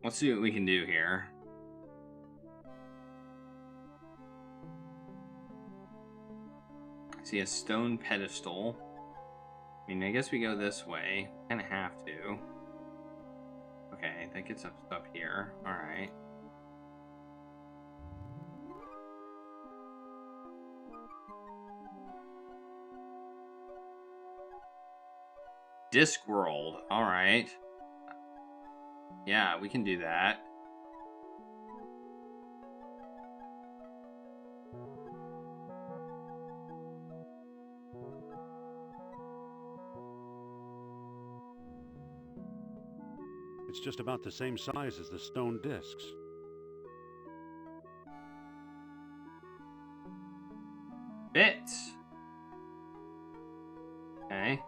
Let's see what we can do here. I see a stone pedestal. I mean, I guess we go this way. Kind of have to. Okay, that gets us up here. Alright. Discworld. Alright. Yeah, we can do that. It's just about the same size as the stone discs. Fits. Okay.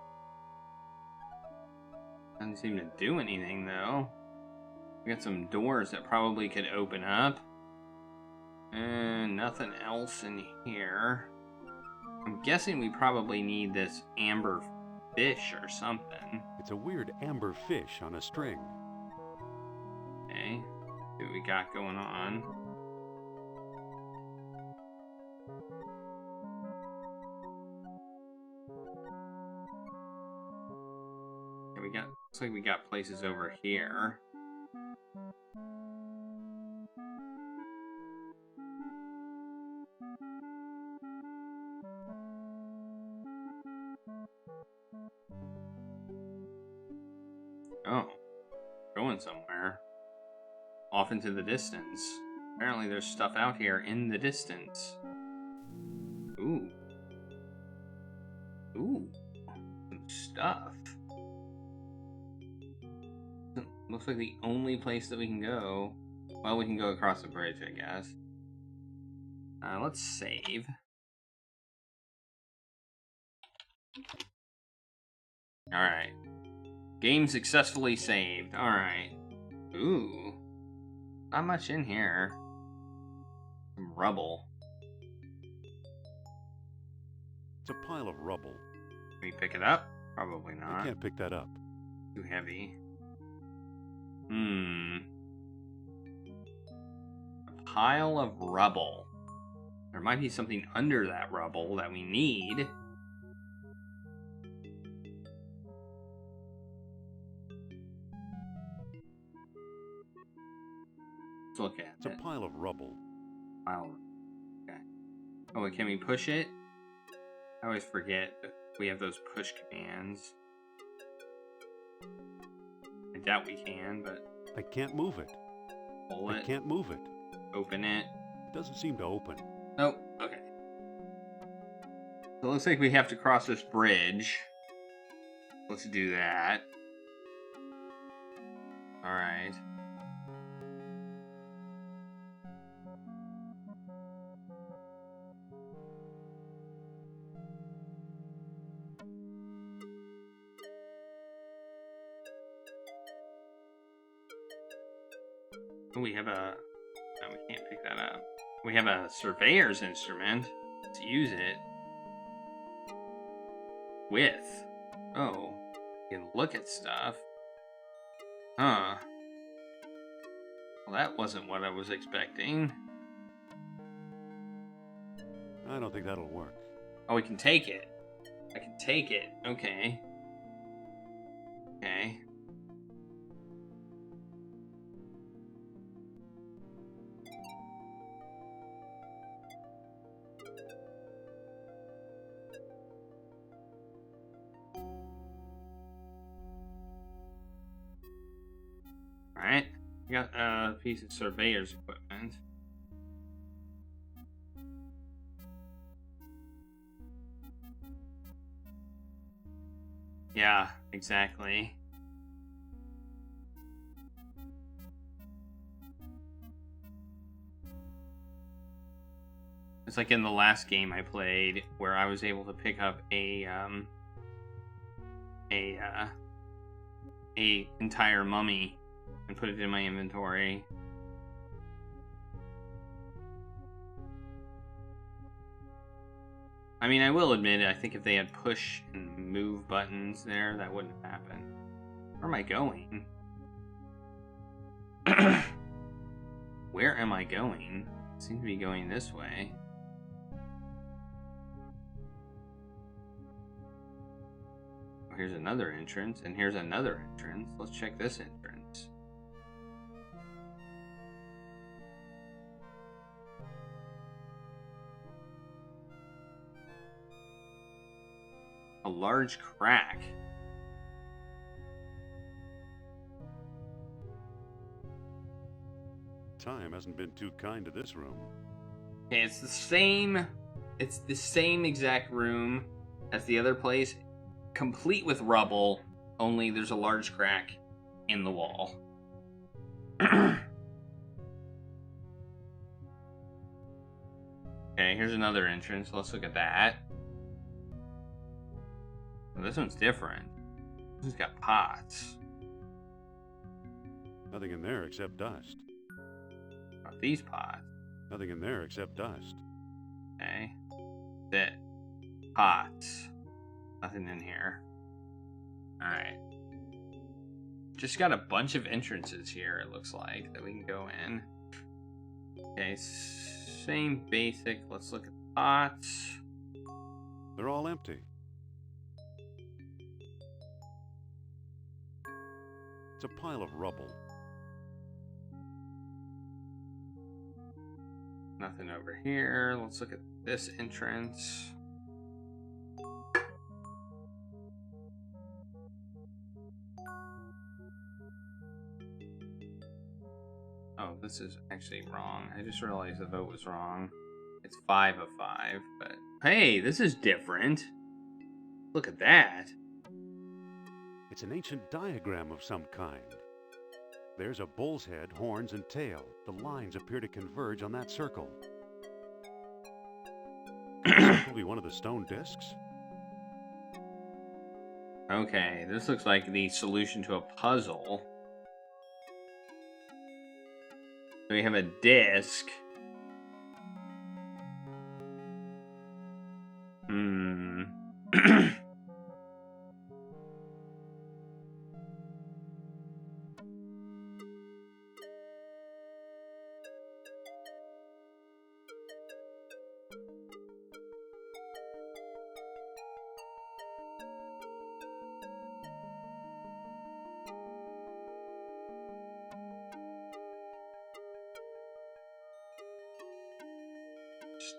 Doesn't seem to do anything, though. We got some doors that probably could open up. And nothing else in here. I'm guessing we probably need this amber fish or something. It's a weird amber fish on a string. Okay. See what we got going on. Okay, looks like we got places over here. Oh, going somewhere. Off into the distance. Apparently there's stuff out here in the distance. Ooh. Ooh. Some stuff. Looks like the only place that we can go. Well, we can go across the bridge, I guess. Let's save. Alright. Game successfully saved. Alright. Ooh. Not much in here. Some rubble. It's a pile of rubble. Can we pick it up? Probably not. I can't pick that up. Too heavy. A pile of rubble. There might be something under that rubble that we need. Let's look at It's it. a pile of rubble. Okay. Oh, wait, can we push it? I always forget that we have those push commands. I doubt we can, but... I can't move it. Pull it. I can't move it. Open it. It doesn't seem to open. Nope. Okay. So it looks like we have to cross this bridge. Let's do that. Alright. We have a... No, we can't pick that up. We have a surveyor's instrument. Let's use it. With. Oh. You can look at stuff. Huh. Well, that wasn't what I was expecting. I don't think that'll work. Oh, we can take it. I can take it. Okay. Okay. Alright, we got a piece of surveyor's equipment. Yeah, exactly. It's like in the last game I played where I was able to pick up a entire mummy and put it in my inventory. I mean, I will admit, I think if they had push and move buttons there, that wouldn't have happened. Where am I going? Where am I going? I seem to be going this way. Oh, here's another entrance, and here's another entrance. Let's check this entrance. A large crack. Time hasn't been too kind to this room. Okay, it's the same exact room as the other place, complete with rubble, only there's a large crack in the wall. Okay, here's another entrance. Let's look at that. Well, this one's different. This one's got pots. Nothing in there except dust. Not these pots. Nothing in there except dust. Okay. That's it. Pots. Nothing in here. Alright. Just got a bunch of entrances here, it looks like, that we can go in. Okay, same basic. Let's look at the pots. They're all empty. It's a pile of rubble. Nothing over here. Let's look at this entrance. Oh, this is actually wrong. I just realized the vote was wrong. It's 5 of 5, but hey, this is different. Look at that. It's an ancient diagram of some kind. There's a bull's head, horns, and tail. The lines appear to converge on that circle. This could be one of the stone discs. Okay, this looks like the solution to a puzzle. So we have a disc.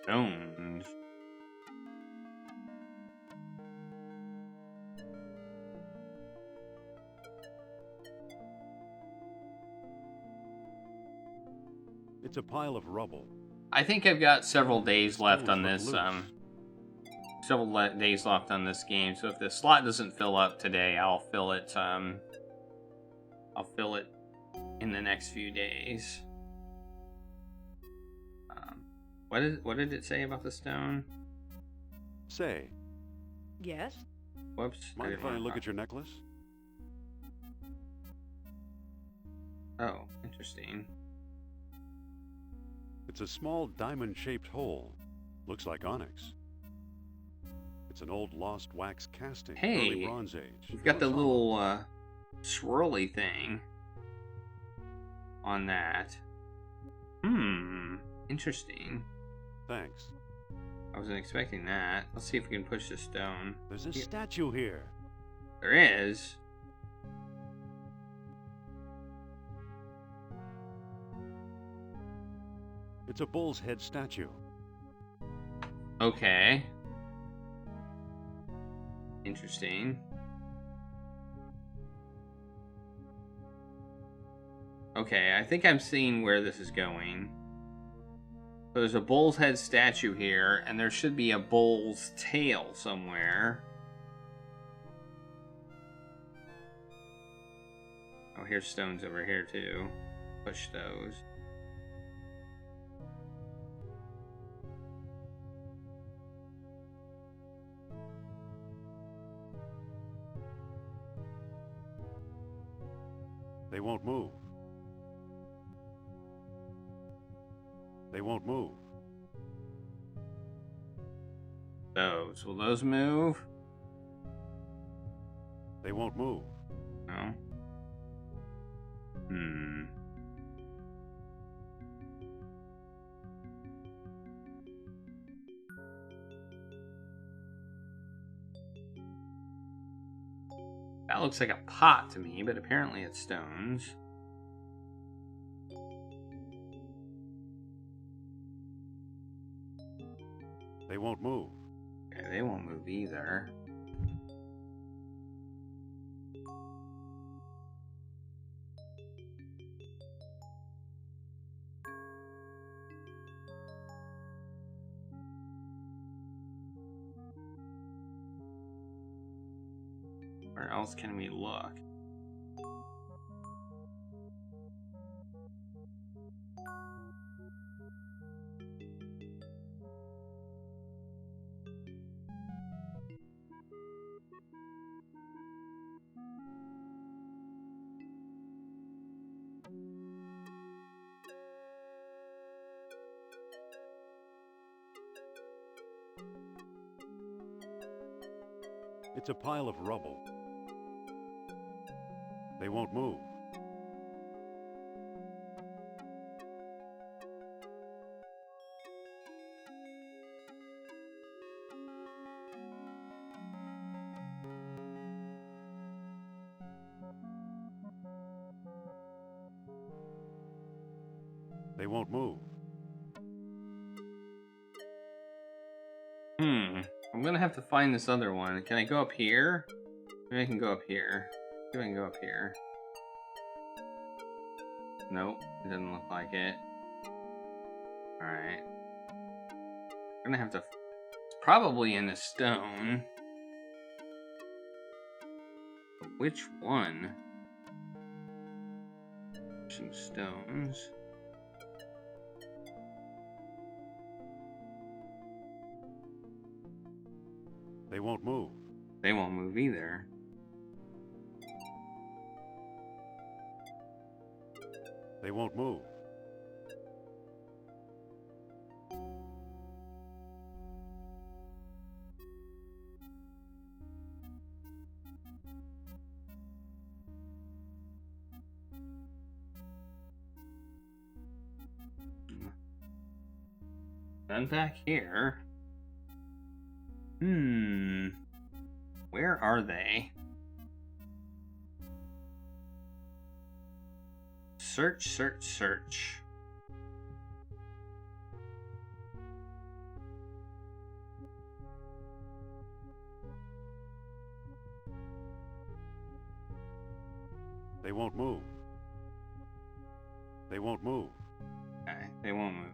Stones. It's a pile of rubble. I think I've got several days left on Stones this. look loose. Days left on this game. So if the slot doesn't fill up today, I'll fill it. I'll fill it in the next few days. What did it say about the stone? Say, Yes? Whoops. mind if I look at your necklace? Oh, interesting. It's a small diamond-shaped hole. Looks like onyx. It's an old lost wax casting, early Hey, Bronze Age. we've got the Looks little swirly thing on that. Interesting. Thanks. I wasn't expecting that. Let's see if we can push the stone. There's a Yeah. statue here. There is. It's a bull's head statue. Okay. Interesting. Okay, I think I'm seeing where this is going. So there's a bull's head statue here, and there should be a bull's tail somewhere. Oh, here's stones over here too. Push those. They won't move. They won't move. Those. Will those move? They won't move. No. That looks like a pot to me, but apparently it's stones. They won't move. Okay, they won't move either. Where else can we look? It's a pile of rubble. They won't move. They won't move. I'm gonna have to find this other one. Can I go up here? Maybe I can go up here. Maybe I can go up here. Nope, it doesn't look like it. Alright. I'm gonna have to... It's probably in the stone. Which one? Some stones. They won't move. They won't move either. They won't move. Then back here. Where are they? Search, search, search. They won't move. They won't move. Okay, they won't move.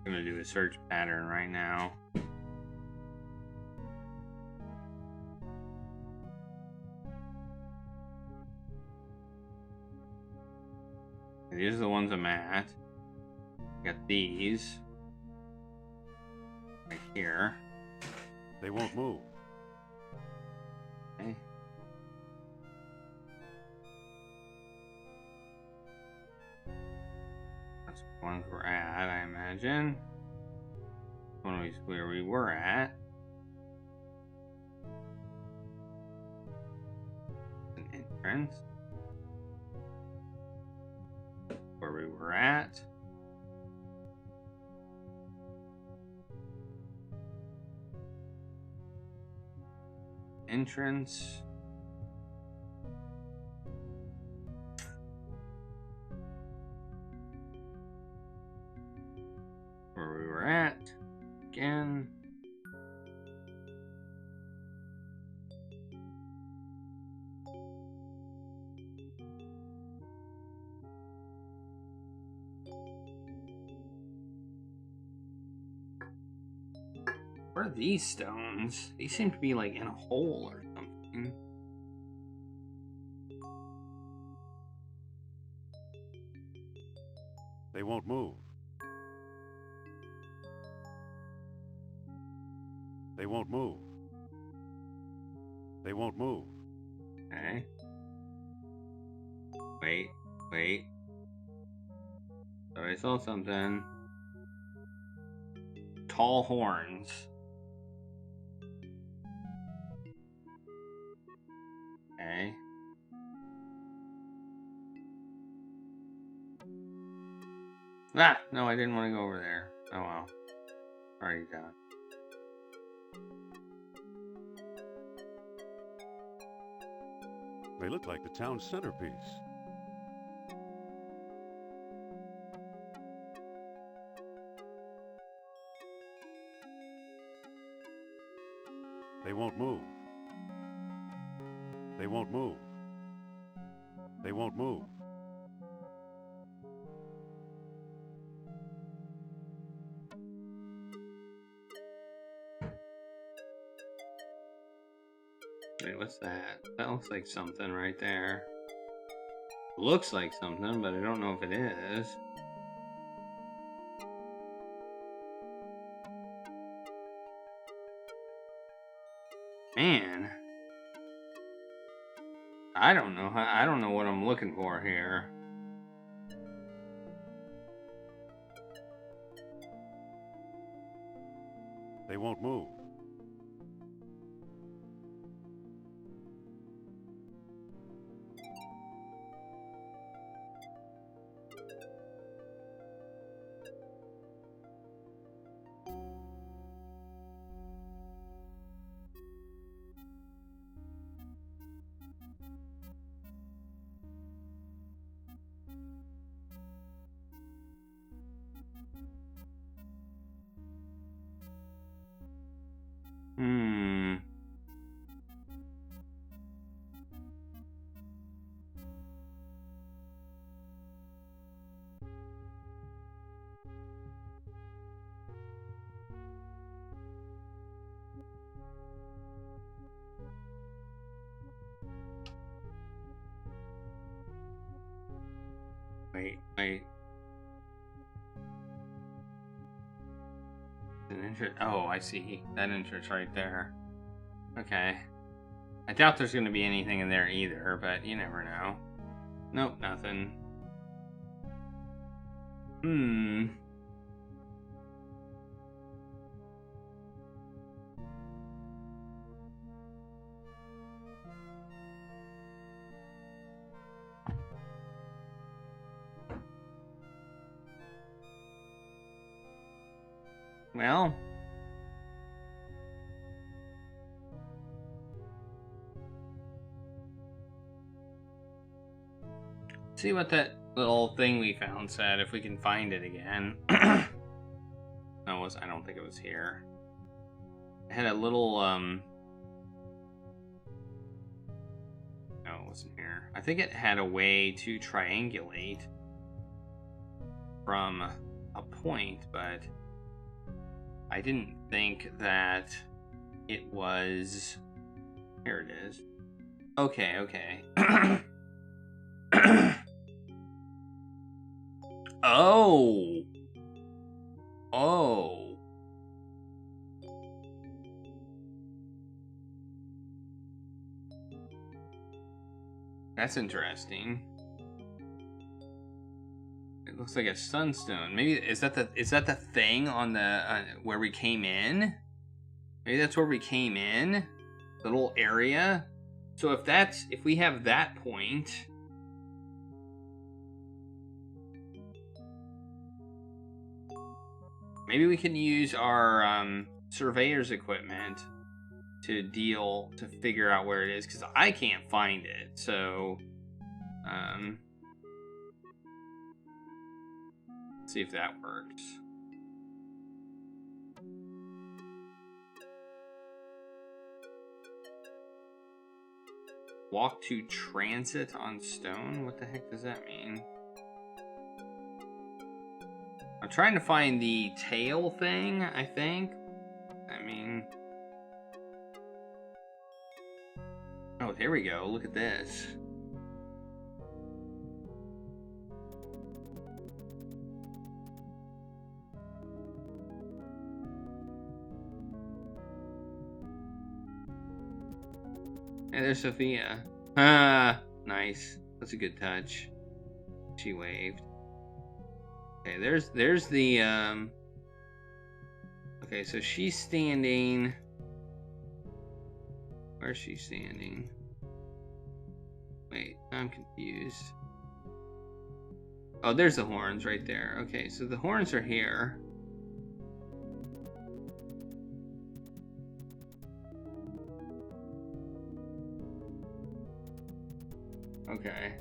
I'm gonna do a search pattern right now. These are the ones I'm at. Got these. Right here. They won't move. Okay. That's the ones we're at, I imagine. One is where we were at. An entrance. Where we were at. Entrance. Where we were at. Again. Where are these stones? These seem to be like in a hole or something. They won't move. They won't move. They won't move. Okay. Wait. So I saw something. Tall horns. Okay. Ah! No, I didn't want to go over there. Oh well. Already done. They look like the town's centerpiece. They won't move. They won't move. They won't move. Wait, what's that? That looks like something right there. Looks like something, but I don't know if it is. Man. I don't know. I don't know what I'm looking for here. They won't move. Wait. An entrance. Oh, I see. That entrance right there. Okay. I doubt there's going to be anything in there either, but you never know. Nope, nothing. Well, see what that little thing we found said, if we can find it again. No, I don't think it was here. It had a little, no, it wasn't here. I think it had a way to triangulate from a point, but I didn't think that it was... Here it is. Okay. Oh! That's interesting. It looks like a sunstone. Maybe is that the thing on the where we came in? Maybe that's where we came in, the little area. So if we have that point, maybe we can use our surveyor's equipment to figure out where it is, because I can't find it. So see if that works. Walk to transit on stone? What the heck does that mean? I'm trying to find the tail thing, I think. I mean... Oh, there we go. Look at this. Hey, there's Sophia. Ah, nice. That's a good touch. She waved. Okay, there's the okay, so she's standing. Where's she standing? Wait, I'm confused. Oh, there's the horns right there. Okay, so the horns are here. Okay.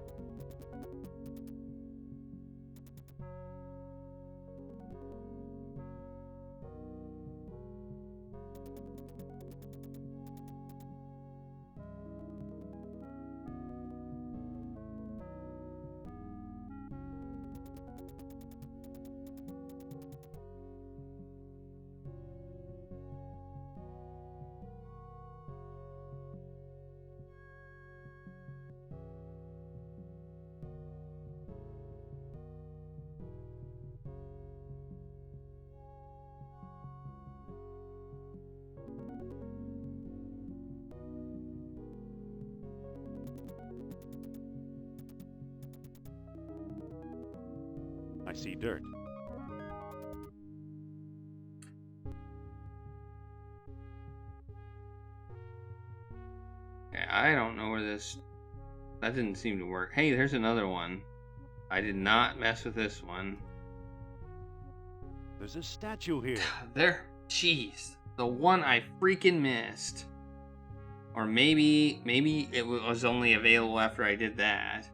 I see dirt. Okay, I don't know where this... That didn't seem to work. Hey, there's another one. I did not mess with this one. There's a statue here. There. Jeez. The one I freaking missed. Or maybe it was only available after I did that.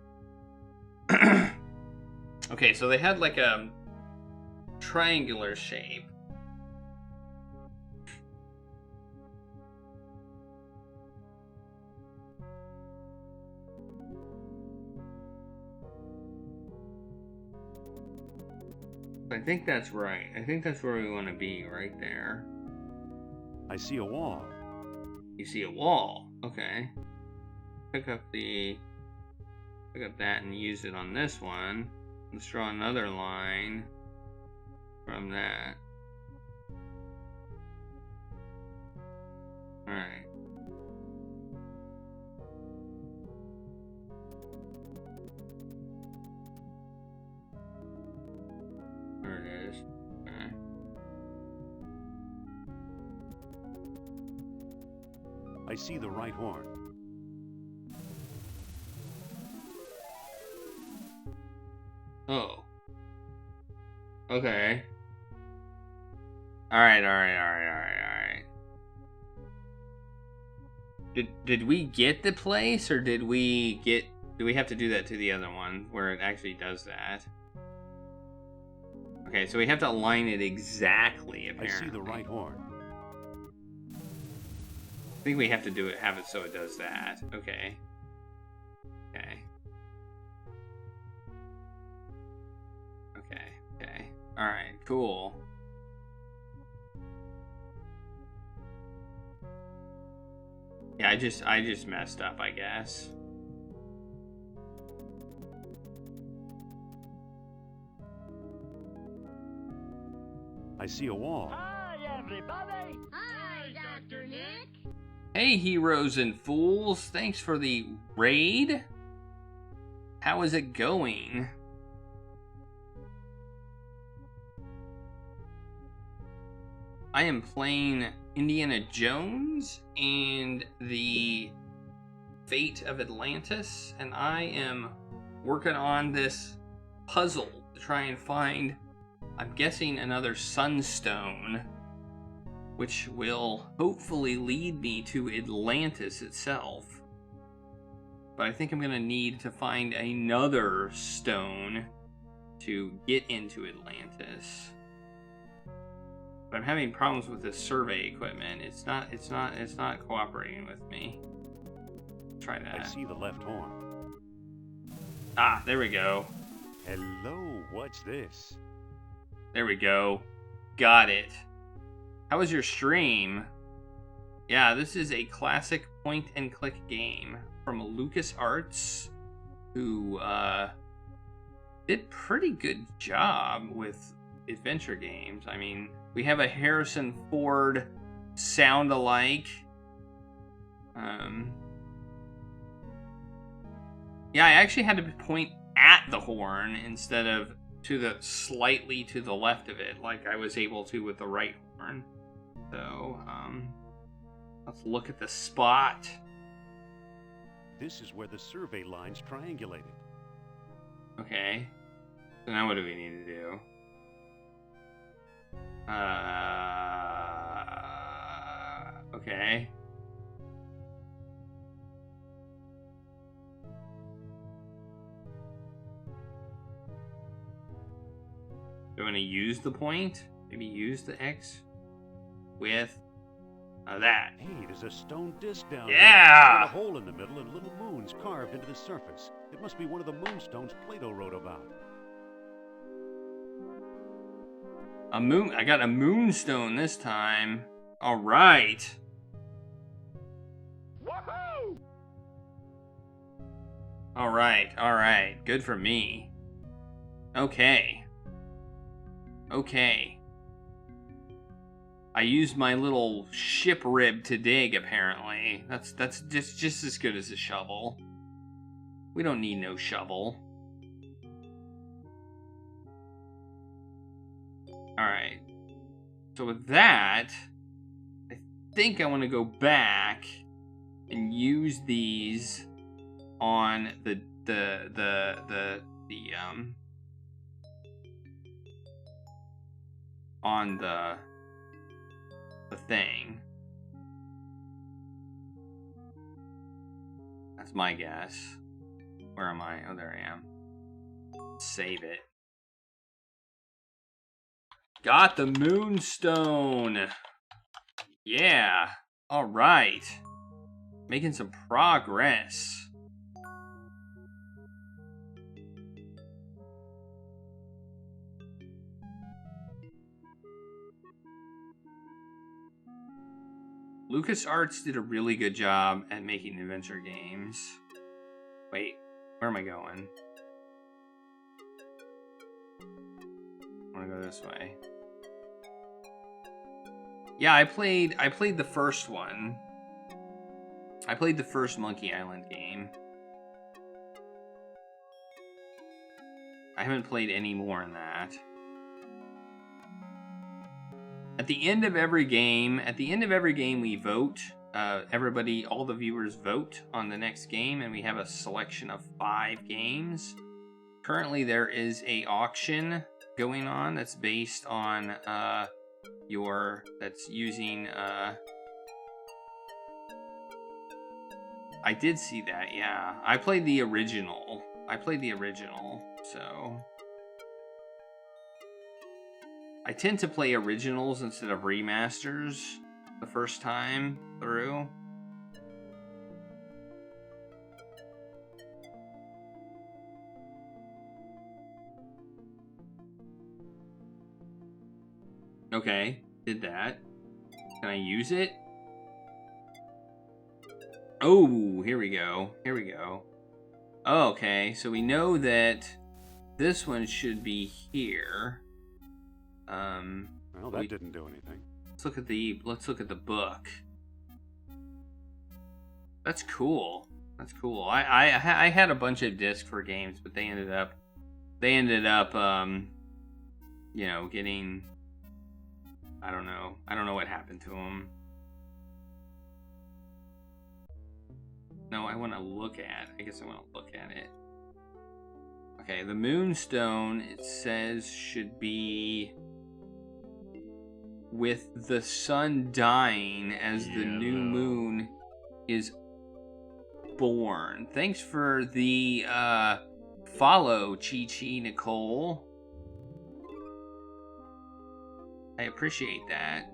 Okay, so they had like a triangular shape. I think that's right. I think that's where we want to be, right there. I see a wall. You see a wall. Okay. Pick up that and use it on this one. Let's draw another line from that. Alright. There it is. Okay. I see the right horn. Oh. Okay. Alright. Did we get the place, or do we have to do that to the other one where it actually does that? Okay, so we have to align it exactly, apparently. I see the right horn. I think we have to have it so it does that. Okay. Okay. Alright, cool. Yeah, I just messed up, I guess. I see a wall. Hi, everybody! Hi, Dr. Nick! Hey, heroes and fools. Thanks for the raid. How is it going? I am playing Indiana Jones and the Fate of Atlantis, and I am working on this puzzle to try and find, I'm guessing, another sunstone, which will hopefully lead me to Atlantis itself. But I think I'm going to need to find another stone to get into Atlantis. But I'm having problems with this survey equipment. It's not cooperating with me. Try that. I see the left horn. Ah, there we go. Hello, what's this? There we go. Got it. How was your stream? Yeah, this is a classic point-and-click game from LucasArts, who did pretty good job with adventure games. I mean, we have a Harrison Ford sound-alike. Yeah, I actually had to point at the horn instead of slightly to the left of it, like I was able to with the right horn. So, let's look at the spot. This is where the survey line's triangulated. Okay. So now what do we need to do? Okay. Do I want to use the point? Maybe use the X with that. Hey, there's a stone disc down Yeah! there. With a hole in the middle and little moons carved into the surface. It must be one of the moonstones Plato wrote about. A moon. I got a moonstone this time. All right. Woohoo! All right. All right. Good for me. Okay. Okay. I used my little ship rib to dig, apparently. That's just as good as a shovel. We don't need no shovel. Alright. So with that, I think I want to go back and use these on the thing. That's my guess. Where am I? Oh, there I am. Save it. Got the moonstone. Yeah. All right. Making some progress. LucasArts did a really good job at making adventure games. Wait, where am I going? I want to go this way. Yeah, I played the first one. I played the first Monkey Island game. I haven't played any more in that. At the end of every game, we vote. Everybody, all the viewers vote on the next game, and we have a selection of 5 games. Currently, there is a auction going on that's based on that's using. I did see that. Yeah, I played the original. So. I tend to play originals instead of remasters the first time through. Okay, did that. Can I use it? Oh, here we go. Oh, okay, so we know that this one should be here. Well, that didn't do anything. Let's look at the book. That's cool. I had a bunch of discs for games, but they ended up getting, I don't know what happened to them. No, I want to look at it. Okay, the moonstone, it says, should be with the sun dying as the new moon is born. Thanks for the follow, Chi Nicole. I appreciate that.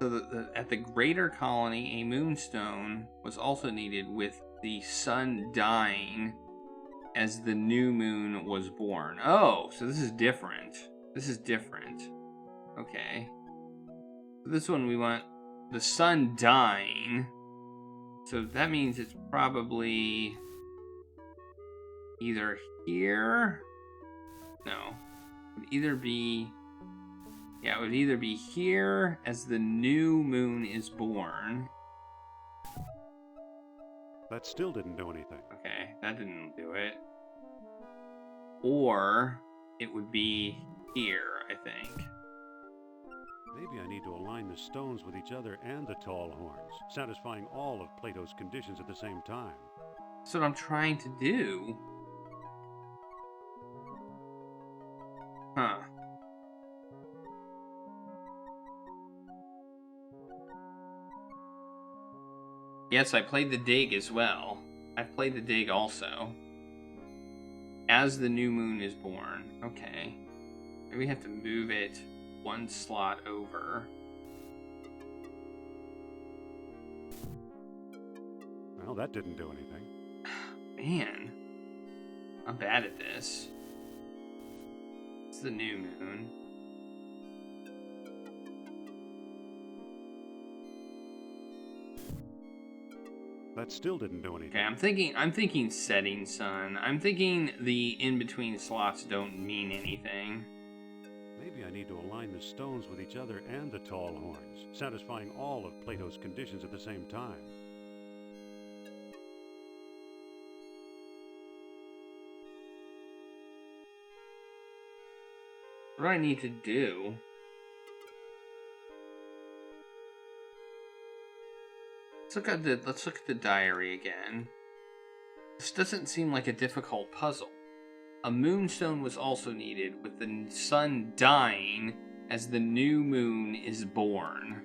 So at the greater colony, a moonstone was also needed with the sun dying as the new moon was born. Oh, so this is different. Okay. So this one we want the sun dying. So that means it's probably either here. No. It would either be. Yeah, it would either be here as the new moon is born. That still didn't do anything. Okay, that didn't do it. Or it would be here, I think. Maybe I need to align the stones with each other and the tall horns, satisfying all of Plato's conditions at the same time. That's what I'm trying to do. Huh. Yes, I played the dig as well. I've played the dig also. As the new moon is born. Okay. Maybe we have to move it one slot over. Well, that didn't do anything. Man, I'm bad at this. It's the new moon. That still didn't do anything. Okay, I'm thinking setting sun. I'm thinking the in-between slots don't mean anything. Maybe I need to align the stones with each other and the tall horns, satisfying all of Plato's conditions at the same time. What do I need to do? Let's look at the diary again. This doesn't seem like a difficult puzzle. A moonstone was also needed, with the sun dying as the new moon is born.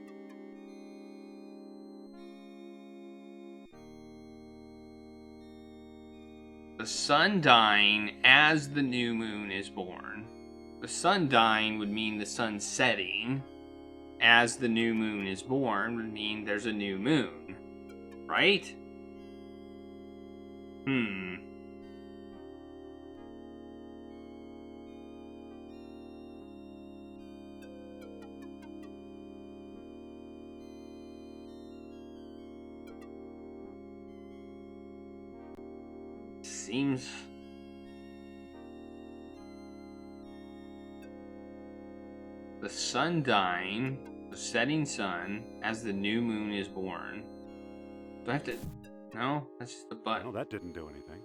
The sun dying as the new moon is born. The sun dying would mean the sun setting. As the new moon is born would mean there's a new moon. Right? Seems... The sun dying, the setting sun, as the new moon is born. Do I have to... No? That's just the button. No, that didn't do anything.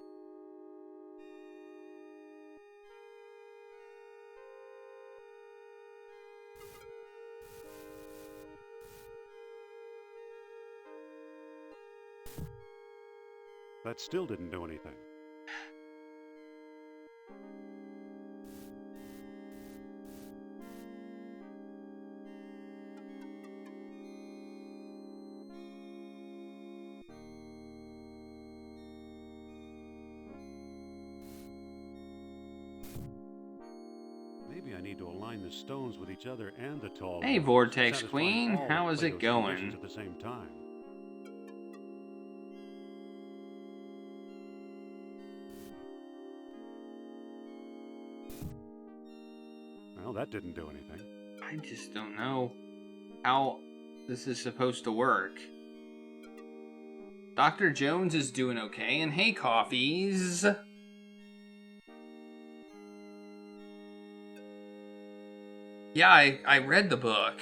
That still didn't do anything. Maybe I need to align the stones with each other and the tall. Hey, horns, Vortex satisfying Queen, all how of is it Plato's going? conditions at the same time. Well, that didn't do anything. I just don't know how this is supposed to work. Dr. Jones is doing okay, and hey, coffees. Yeah, I read the book.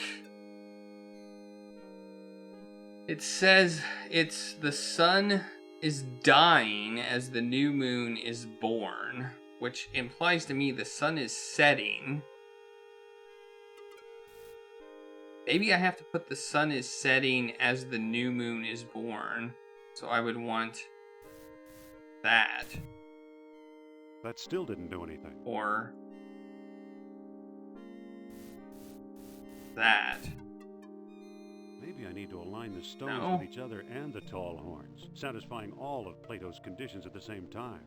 It says it's the sun is dying as the new moon is born, which implies to me the sun is setting. Maybe I have to put the sun is setting as the new moon is born. So I would want that. That still didn't do anything. Or that. Maybe I need to align the stones No. with each other and the tall horns, satisfying all of Plato's conditions at the same time.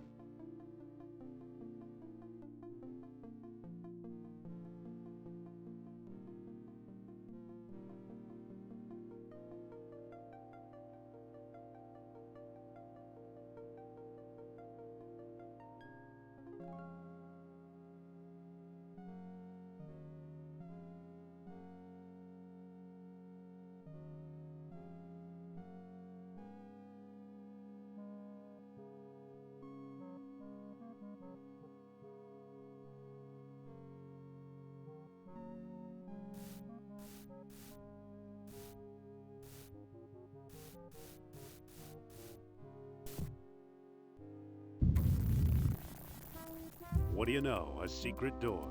What do you know? A secret door.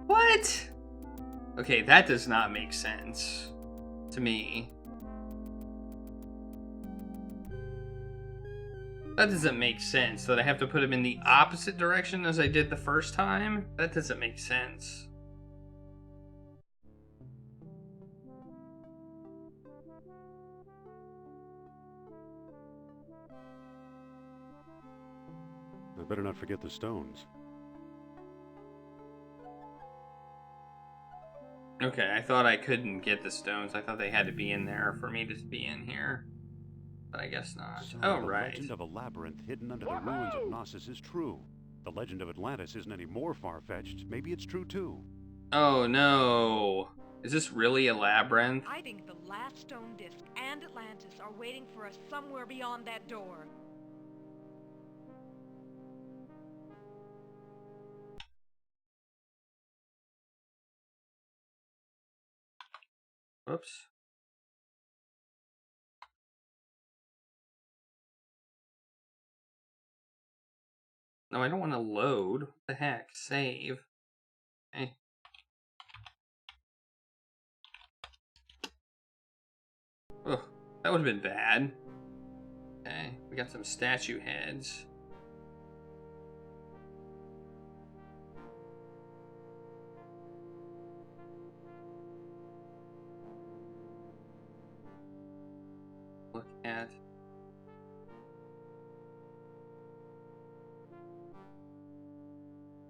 What? Okay, that does not make sense to me. That doesn't make sense that I have to put him in the opposite direction as I did the first time. That doesn't make sense. I better not forget the stones. Okay, I thought I couldn't get the stones. I thought they had to be in there for me to be in here. But I guess not. So Oh, the right. legend of a labyrinth hidden under the ruins of Knossos is true. The legend of Atlantis isn't any more far-fetched. Maybe it's true too. Oh, no. Is this really a labyrinth? I think the last stone disc and Atlantis are waiting for us somewhere beyond that door. Whoops. No, I don't want to load. What the heck? Save. Okay. Ugh, that would have been bad. Okay, we got some statue heads. Look at...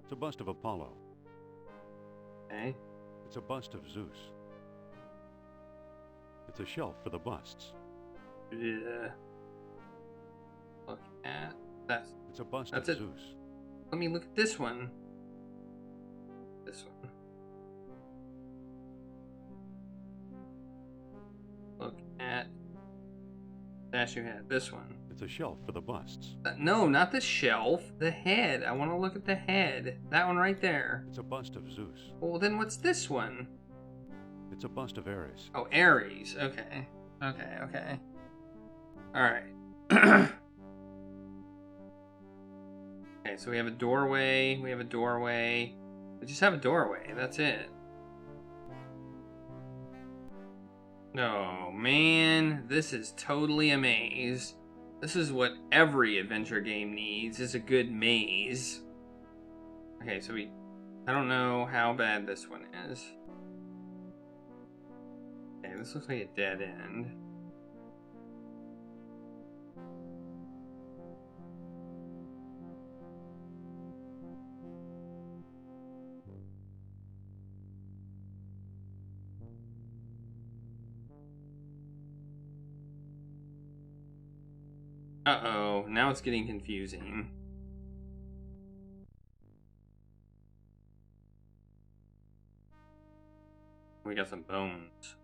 It's a bust of Apollo. Okay. It's a bust of Zeus. It's a shelf for the busts. Yeah. Look at... It's a bust That's of it. Zeus. Let me look at this one. This one. Look at... Statue head. This one. It's a shelf for the busts. No, not the shelf. The head. I want to look at the head. That one right there. It's a bust of Zeus. Well, then what's this one? It's a bust of Ares. Oh, Ares. Okay. Okay. Alright. Okay, so we have a doorway. We just have a doorway. That's it. Oh, man. This is totally a maze. This is what every adventure game needs, is a good maze. Okay, so I don't know how bad this one is. Okay, this looks like a dead end. Uh-oh, now it's getting confusing. We got some bones.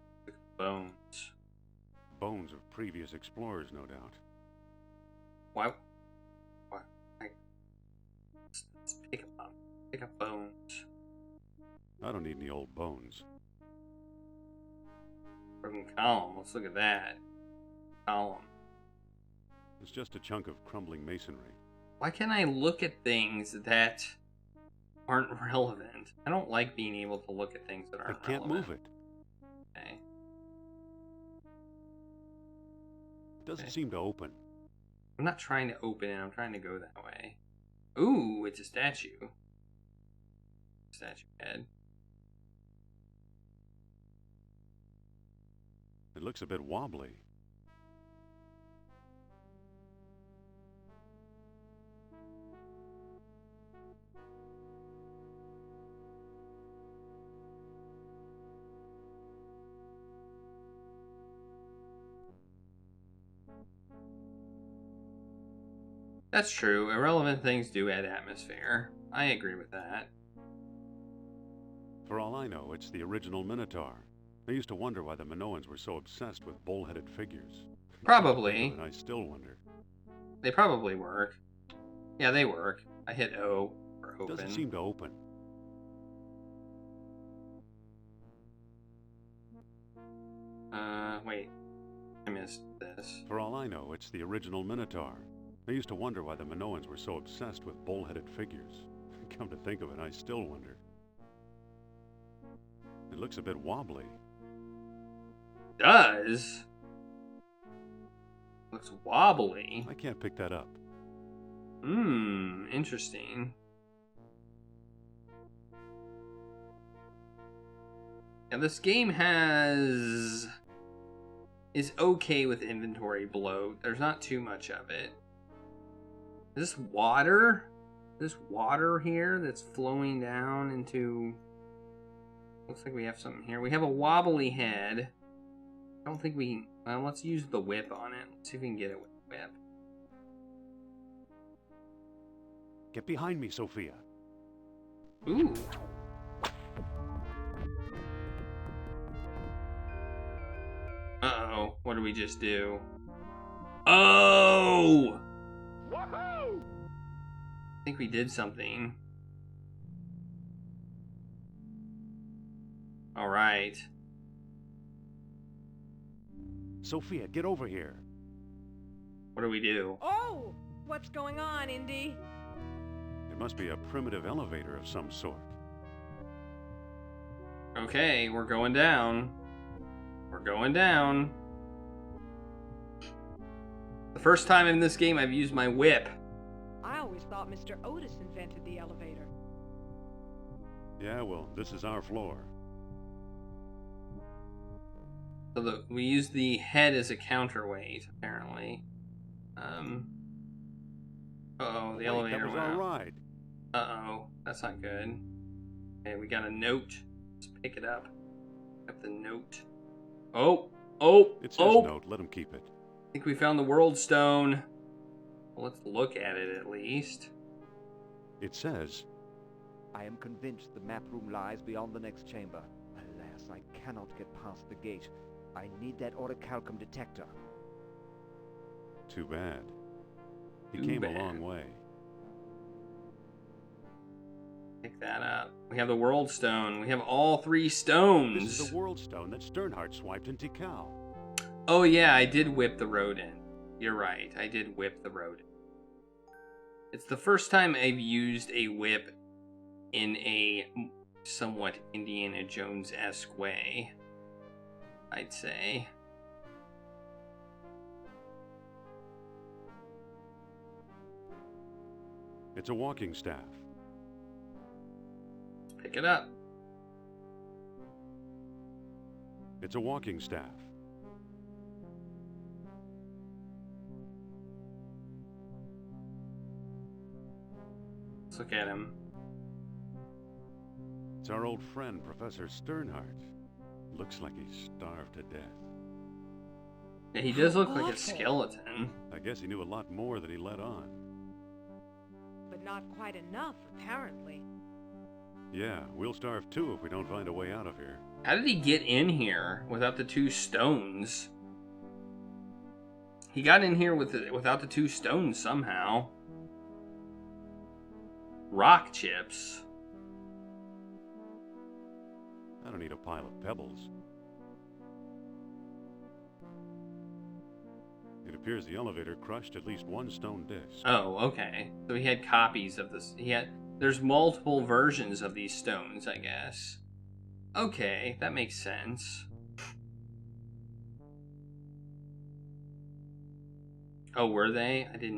Bones. Bones of previous explorers, no doubt. Why? Let's pick them up. Pick up bones. I don't need any old bones. Broken column. Let's look at that. Column. It's just a chunk of crumbling masonry. Why can't I look at things that aren't relevant? I don't like being able to look at things that I aren't can't relevant. move it. Okay. It doesn't Okay. seem to open. I'm not trying to open it. I'm trying to go that way. Ooh, it's a statue. Statue head. It looks a bit wobbly. That's true. Irrelevant things do add atmosphere. I agree with that. For all I know, it's the original Minotaur. I used to wonder why the Minoans were so obsessed with bull-headed figures. Probably. And I still wonder. They probably work. Yeah, they work. I hit O for It open. doesn't seem to open. Wait. I missed this. For all I know, it's the original Minotaur. I used to wonder why the Minoans were so obsessed with bull-headed figures. Come to think of it, I still wonder. It looks a bit wobbly. Does? Looks wobbly. I can't pick that up. Interesting. Now this game is okay with inventory bloat. There's not too much of it. Is this water? Is this water here that's flowing down into Looks like we have something here. We have a wobbly head. I don't think we... Well, let's use the whip on it. Let's see if we can get it with the whip. Get behind me, Sophia. Ooh. Uh-oh. What did we just do? Oh! Woohoo! I think we did something. All right. Sophia, get over here. What do we do? Oh! What's going on, Indy? It must be a primitive elevator of some sort. Okay, we're going down. We're going down. The first time in this game I've used my whip. I always thought Mr. Otis invented the elevator. Yeah, well, this is our floor. So we use the head as a counterweight, apparently. Uh-oh, the Wait, elevator that was went our out. ride. Uh-oh, that's not good. Okay, we got a note. Let's pick it up. Pick up the note. Oh! It says Oh! note, let him keep it. I think we found the World Stone. Well, let's look at it at least. It says, I am convinced the map room lies beyond the next chamber. Alas, I cannot get past the gate. I need that orichalcum detector. too bad. He Too came bad. a long way. Pick that up. We have the World Stone. We have all 3 This stones. is the world stone that Sternhardt swiped in Tikal. Oh yeah, I did whip the rodent. You're right, I did whip the rodent. It's the first time I've used a whip in a somewhat Indiana Jones-esque way, I'd say. It's a walking staff. Pick it up. It's a walking staff. Let's look at him. It's our old friend, Professor Sternhardt. Looks like he's starved to death. Yeah, he does look like a Awful. skeleton. I guess he knew a lot more than he let on. But not quite enough, apparently. Yeah, we'll starve too if we don't find a way out of here. How did he get in here without the 2 stones? He got in here without the 2 stones somehow. Rock chips. I don't need a pile of pebbles. It appears the elevator crushed at least 1 stone disc. Oh, okay. So he had copies of this. There's multiple versions of these stones, I guess. Okay, that makes sense. Oh, were they? I did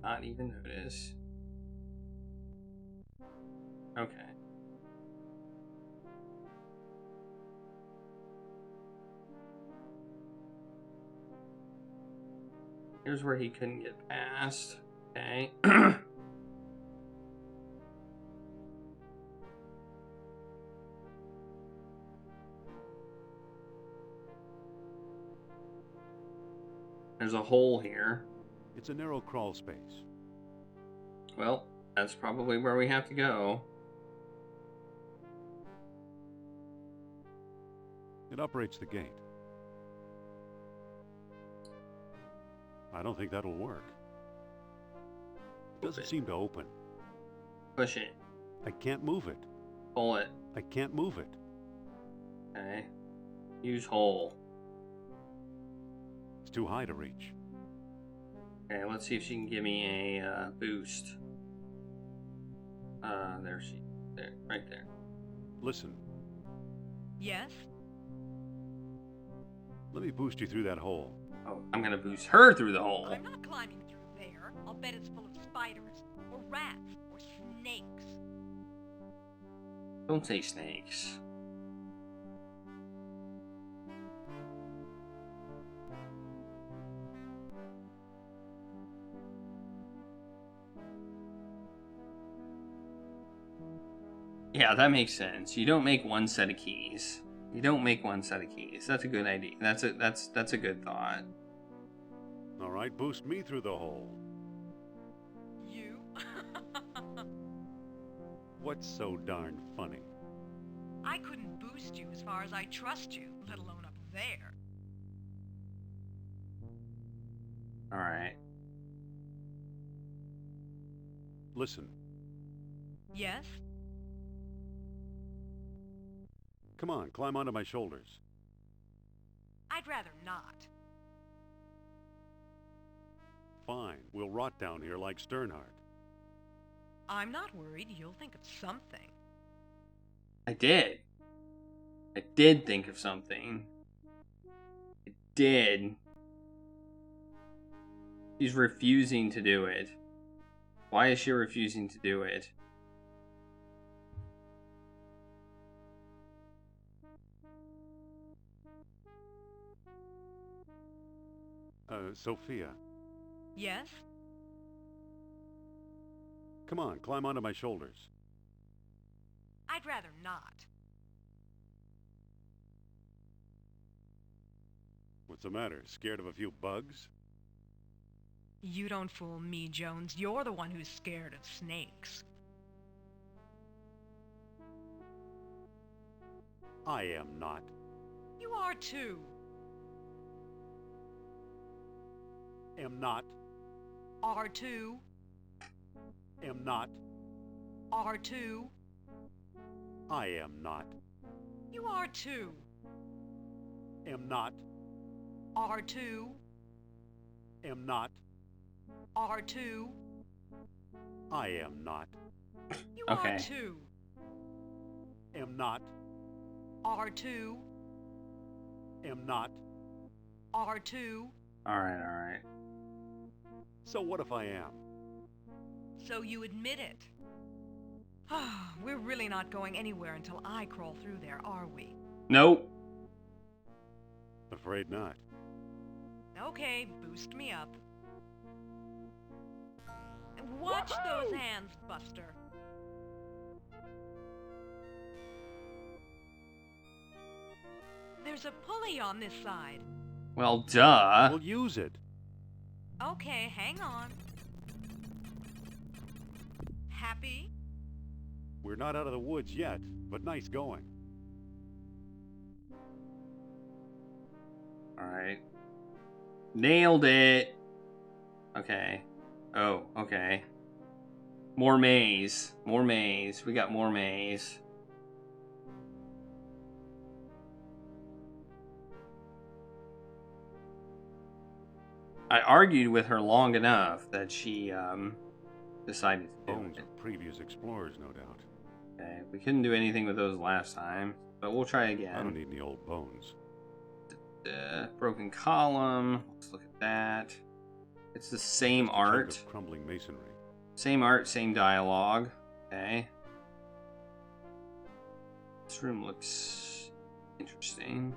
not even notice. Okay. Here's where he couldn't get past. Okay. There's a hole here. It's a narrow crawl space. Well, that's probably where we have to go. It operates the gate. I don't think that'll work. It doesn't seem to open. Push it. I can't move it. Pull it. I can't move it. Okay. Use hole. It's too high to reach. Okay, let's see if she can give me a boost. There, right there. Listen, Yes? let me boost you through that hole. Oh, I'm gonna boost her through the hole. I'm not climbing through there. I'll bet it's full of spiders, or rats, or snakes. Don't say snakes. Yeah, that makes sense. You don't make one set of keys. You don't make one set of keys. That's a good idea. That's a good thought. All right, boost me through the hole. You? What's so darn funny? I couldn't boost you as far as I trust you, let alone up there. All right. Listen, Yes? come on, climb onto my shoulders. I'd rather not. Fine, we'll rot down here like Sternhardt. I'm not worried. You'll think of something. I did. I did think of something. I did. She's refusing to do it. Why is she refusing to do it? Sophia, Yes? come on, climb onto my shoulders. I'd rather not. What's the matter, scared of a few bugs? You don't fool me, Jones. You're the one who's scared of snakes. I am not. You are too. Am not. R2. Am not. R2. I am not. You are too. Am not. R2. Am not. R2. I am not. You Okay. are too. Am not. R2. Am not. R2. Alright, alright. So what if I am? So you admit it. We're really not going anywhere until I crawl through there, are we? Nope. Afraid not. Okay, boost me up. And watch those hands, Buster. There's a pulley on this side. Well, duh. We'll use it. Okay, hang on. Happy? We're not out of the woods yet, but nice going. Alright. Nailed it. Okay. Oh, okay. More maze. More maze. We got more maze. I argued with her long enough that she decided to do Bones it. of previous explorers, no doubt. Okay, we couldn't do anything with those last time, but we'll try I don't again. need any old bones. Broken column. Let's look at that. It's the same Just a chunk art. of crumbling masonry. Same art, same dialogue. Okay. This room looks interesting.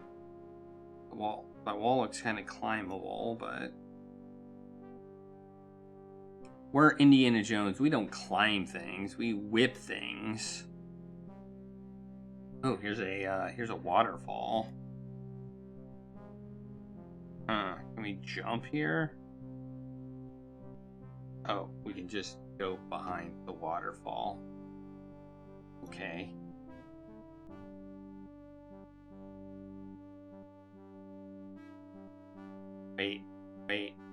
The wall looks kind of climbable, but we're Indiana Jones. We don't climb things. We whip things. Oh, here's a waterfall. Huh? Can we jump here? Oh, we can just go behind the waterfall. Okay. Wait.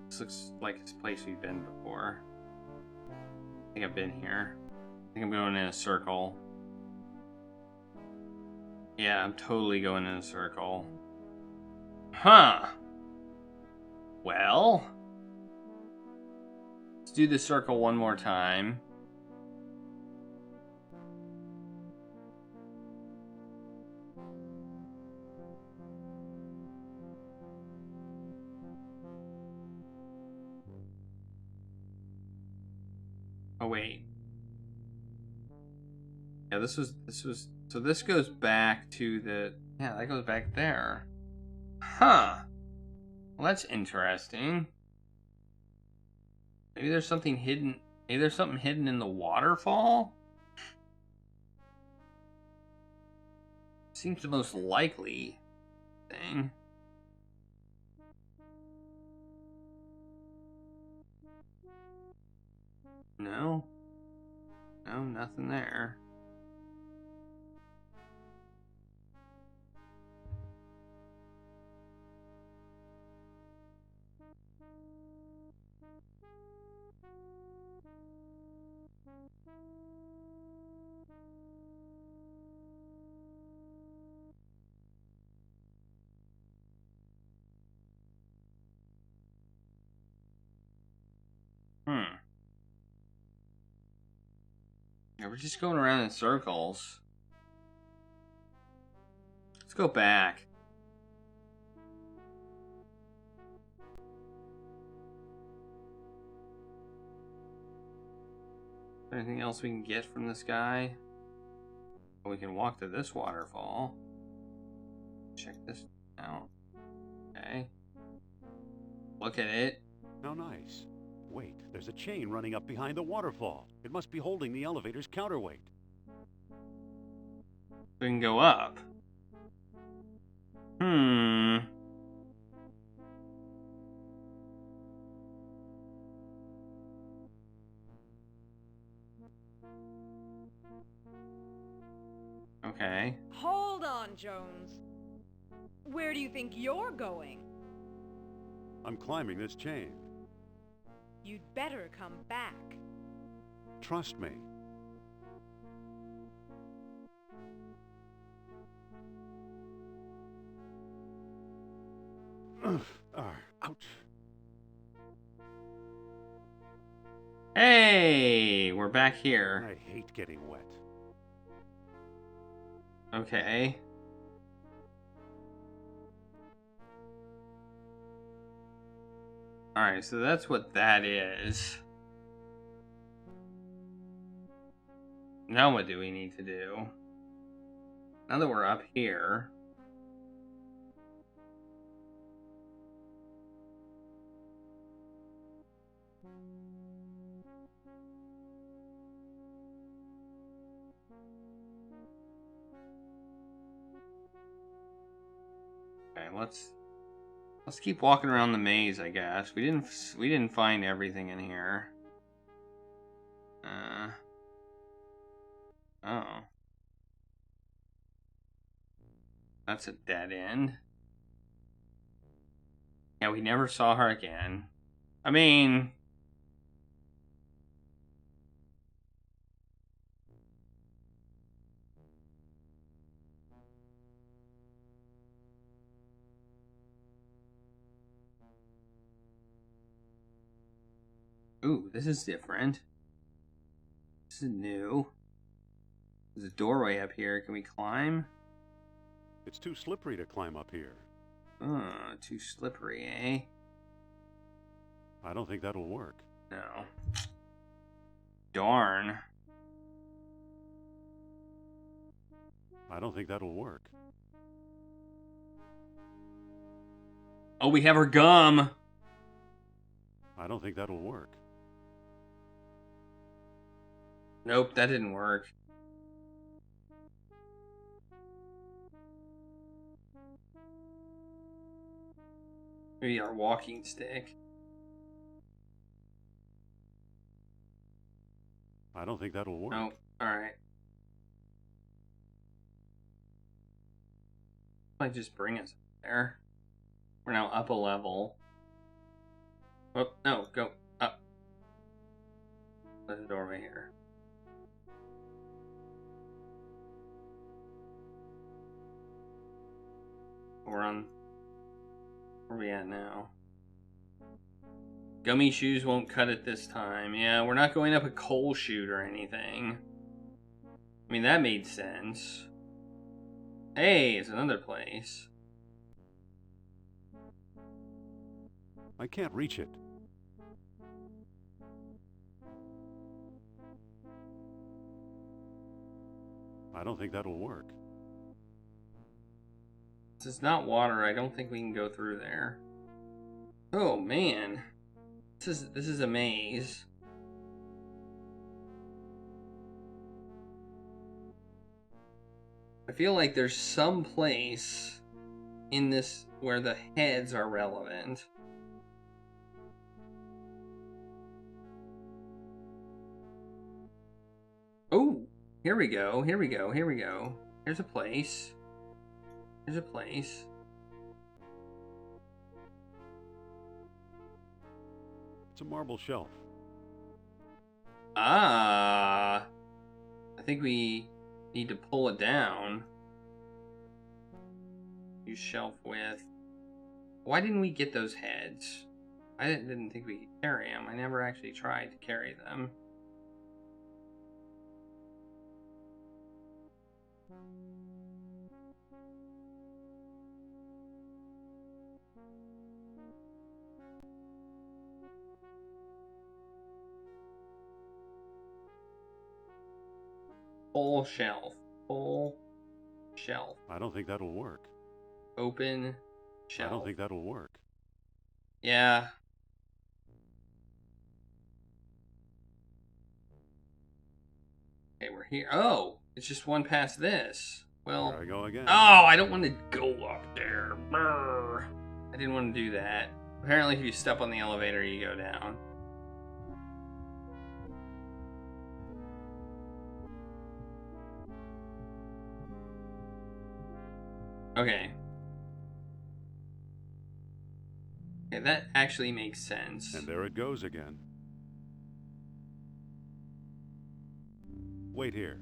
This looks like it's a place we've been before. I think I've been here. I think I'm going in a circle. Yeah, I'm totally going in a circle. Huh. Well, let's do the circle one more time. Oh wait. Yeah, this was so this goes back to the that goes back there. Huh. Well, that's interesting. Maybe there's something hidden. Maybe there's something hidden in the waterfall? Seems the most likely thing. No. No, nothing there. Yeah, we're just going around in circles. Let's go back. Anything else we can get from this guy? We can walk to this waterfall. Check this out. Okay. Look at it. How nice. Wait, there's a chain running up behind the waterfall. It must be holding the elevator's counterweight. We can go up. Okay. Hold on, Jones. Where do you think you're going? I'm climbing this chain. You'd better come back. Trust me. Ouch. Hey, we're back here. I hate getting wet. Okay. Alright, so that's what that is. Now what do we need to do? Now that we're up here... Okay, let's keep walking around the maze, I guess. We didn't find everything in here. Oh. That's a dead end. Yeah, we never saw her again. I mean... Ooh, this is different. This is new. There's a doorway up here. Can we climb? It's too slippery to climb up here. Too slippery, eh? I don't think that'll work. No. Darn. I don't think that'll work. Oh, we have her gum! I don't think that'll work. Nope, that didn't work. Maybe our walking stick. I don't think that'll work. Nope. Alright. Might just bring us there. We're now up a level. Oh, no, go up. There's a doorway here. We're on... Where are we at now? Gummy shoes won't cut it this time. Yeah, we're not going up a coal chute or anything. I mean, that made sense. Hey, it's another place. I can't reach it. I don't think that'll work. This is not water. I don't think we can go through there. Oh man, this is a maze. I feel like there's some place in this where the heads are relevant. Oh, here we go, here we go, here we go. Here's a place. Here's a place. It's a marble shelf. Ah, I think we need to pull it down. Use shelf width. Why didn't we get those heads? I didn't think we could carry them. I never actually tried to carry them. Full shelf. Full shelf. I don't think that'll work. Open shelf. I don't think that'll work. Yeah. Okay, we're here. Oh, it's just one past this. Well, There I go again. oh, I don't want to go up there. Brr. I didn't want to do that. Apparently, if you step on the elevator, you go down. Okay. Okay, that actually makes sense. And there it goes again. Wait here.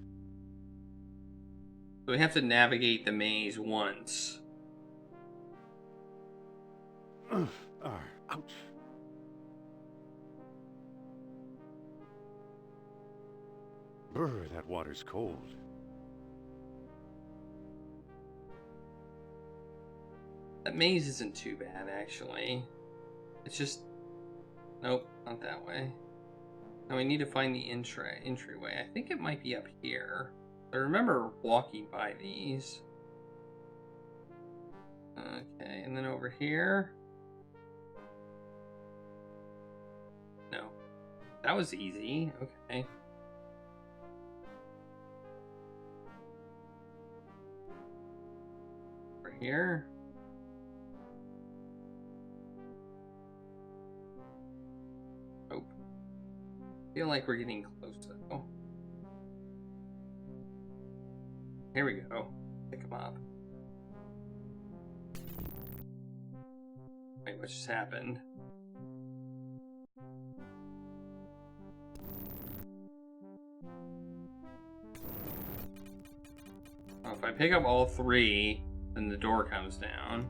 So we have to navigate the maze once. Ouch. Brr, that water's cold. That maze isn't too bad, actually. It's just... Nope, not that way. Now we need to find the entryway. I think it might be up here. I remember walking by these. Okay, and then over here... No. That was easy. Okay. Over here... I feel like we're getting close though. Here we go. Pick them up. Wait, what just happened? Oh, if I pick up all three, then the door comes down.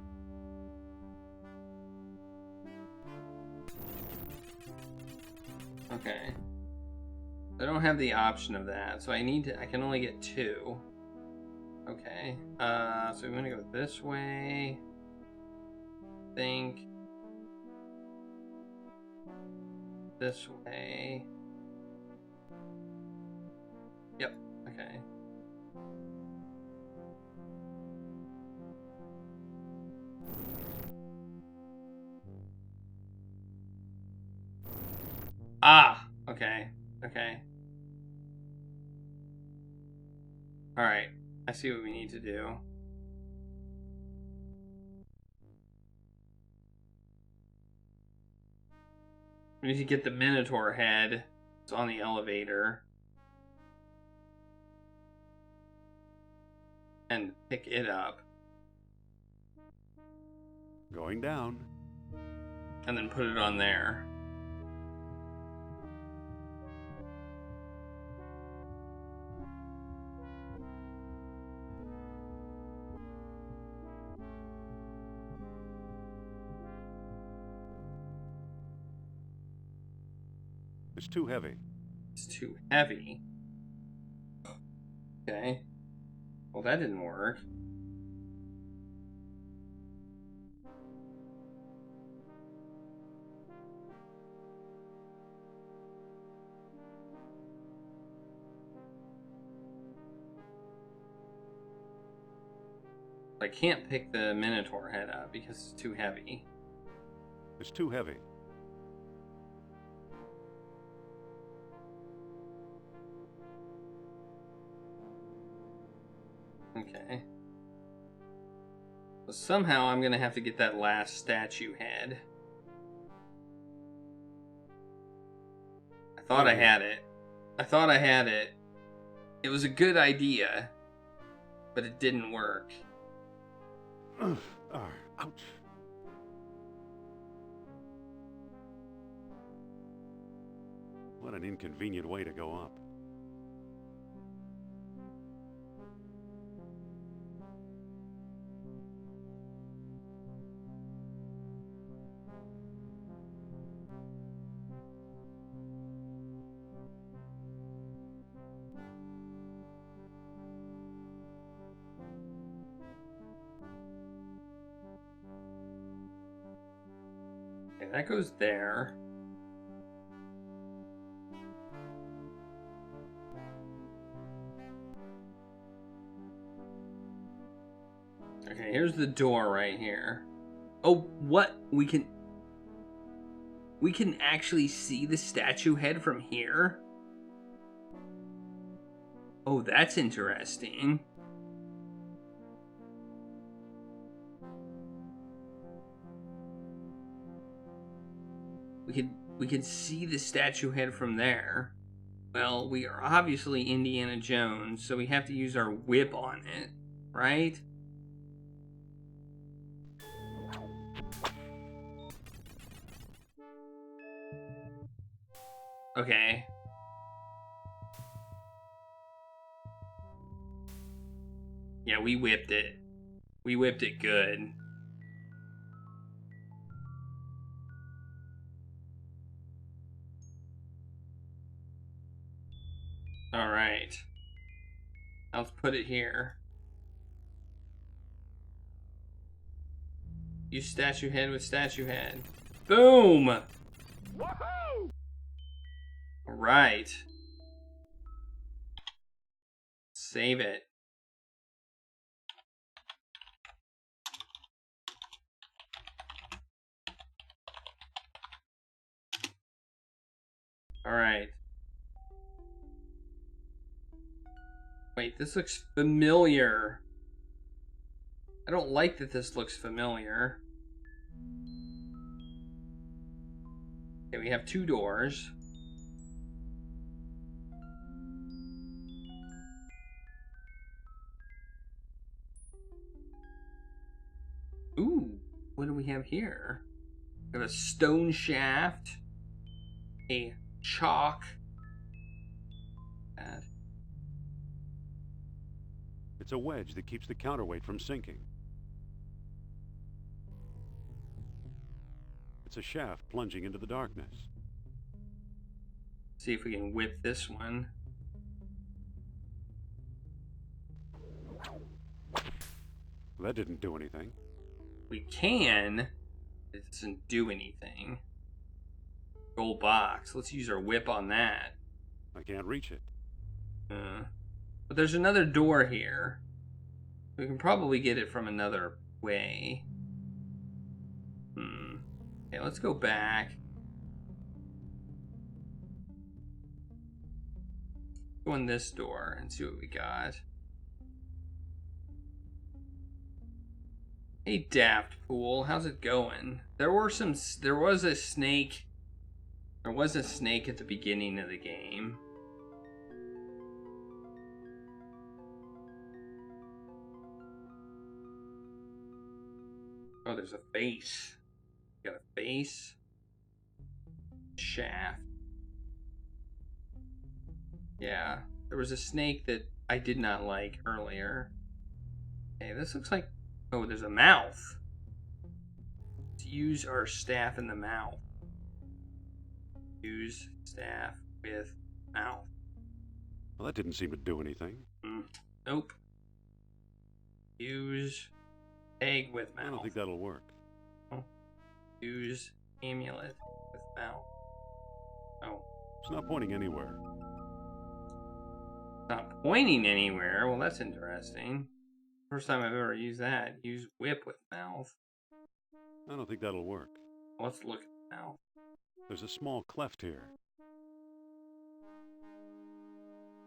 Okay. I don't have the option of that, so I can only get two. Okay. So I'm gonna go this way. Think. This way. Yep, okay. Ah! Okay. Okay. Alright. I see what we need to do. We need to get the Minotaur head. It's on the elevator. And pick it up. Going down. And then put it on there. It's too heavy. It's too heavy. Okay. Well, that didn't work. I can't pick the Minotaur head up because it's too heavy. It's too heavy. Okay. So somehow I'm gonna have to get that last statue head. I thought I had it. I thought I had it. It was a good idea, but it didn't work. Ouch. What an inconvenient way to go up. Okay, that goes there. Okay, here's the door right here. Oh, what? We can actually see the statue head from here? Oh, that's interesting. We can see the statue head from there. Well, we are obviously Indiana Jones, so we have to use our whip on it, right? Okay. Yeah, we whipped it. We whipped it good. Alright. Let's put it here. Use statue head with statue head. Boom! Woohoo! Alright. Save it. Alright. Wait, this looks familiar. I don't like that this looks familiar. Okay, we have 2 doors. Ooh, what do we have here? We have a stone shaft, a chalk. It's a wedge that keeps the counterweight from sinking. It's a shaft plunging into the darkness. See if we can whip this one. That didn't do anything. We can. It doesn't do anything. Gold box. Let's use our whip on that. I can't reach it. But there's another door here. We can probably get it from another way. Okay, let's go back. Go in this door and see what we got. Hey, Daft Pool, how's it going? There was a snake. There was a snake at the beginning of the game. Oh, there's a face. Got a face. Shaft. Yeah, there was a snake that I did not like earlier. Okay, this looks like... Oh, there's a mouth. Let's use our staff in the mouth. Use staff with mouth. Well, that didn't seem to do anything. Nope. Use egg with mouth. I don't think that'll work. Use amulet with mouth. Oh. It's not pointing anywhere. Not pointing anywhere. Well, that's interesting. First time I've ever used that. Use whip with mouth. I don't think that'll work. Let's look at the mouth. There's a small cleft here.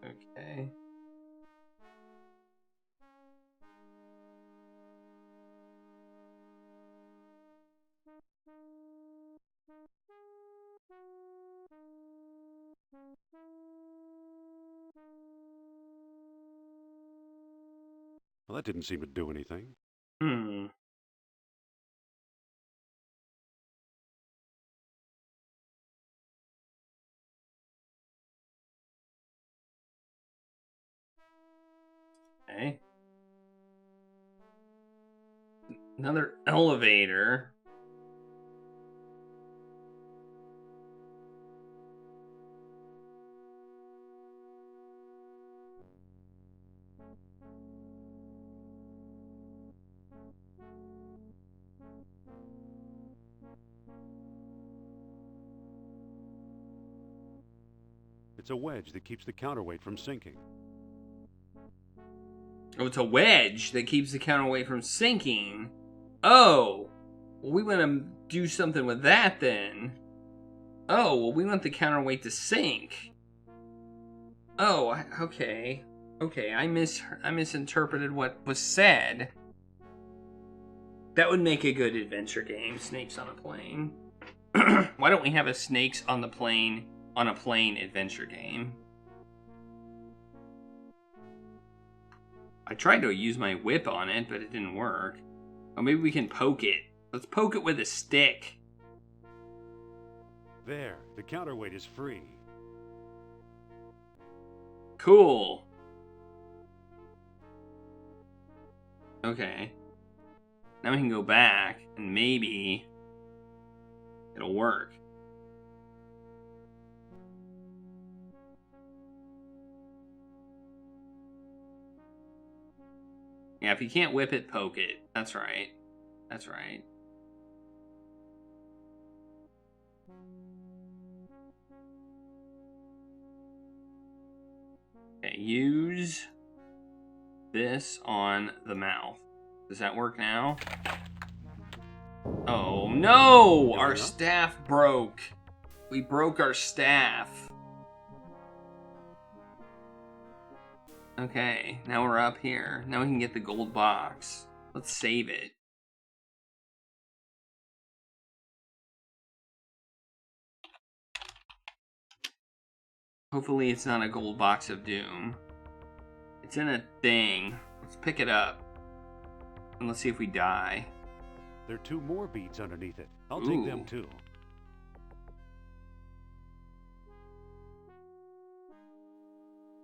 Okay. Well, that didn't seem to do anything. Hmm. Okay. Another elevator. It's a wedge that keeps the counterweight from sinking. Oh, it's a wedge that keeps the counterweight from sinking. Oh, well, we want to do something with that then. Oh, well, we want the counterweight to sink. Oh, okay. Okay, I misinterpreted what was said. That would make a good adventure game, Snakes on a Plane. Why don't we have a Snakes on a Plane adventure game? I tried to use my whip on it, but it didn't work. Oh, maybe we can poke it. Let's poke it with a stick. There, the counterweight is free. Cool. Okay. Now we can go back, and maybe it'll work. Yeah, if you can't whip it, poke it. That's right. That's right. Okay, use this on the mouth. Does that work now? Oh no! Our staff broke. We broke our staff. Okay, now we're up here. Now we can get the gold box. Let's save it. Hopefully it's not a gold box of doom. It's in a thing. Let's pick it up. And let's see if we die. There are 2 more beads underneath it. I'll take them too.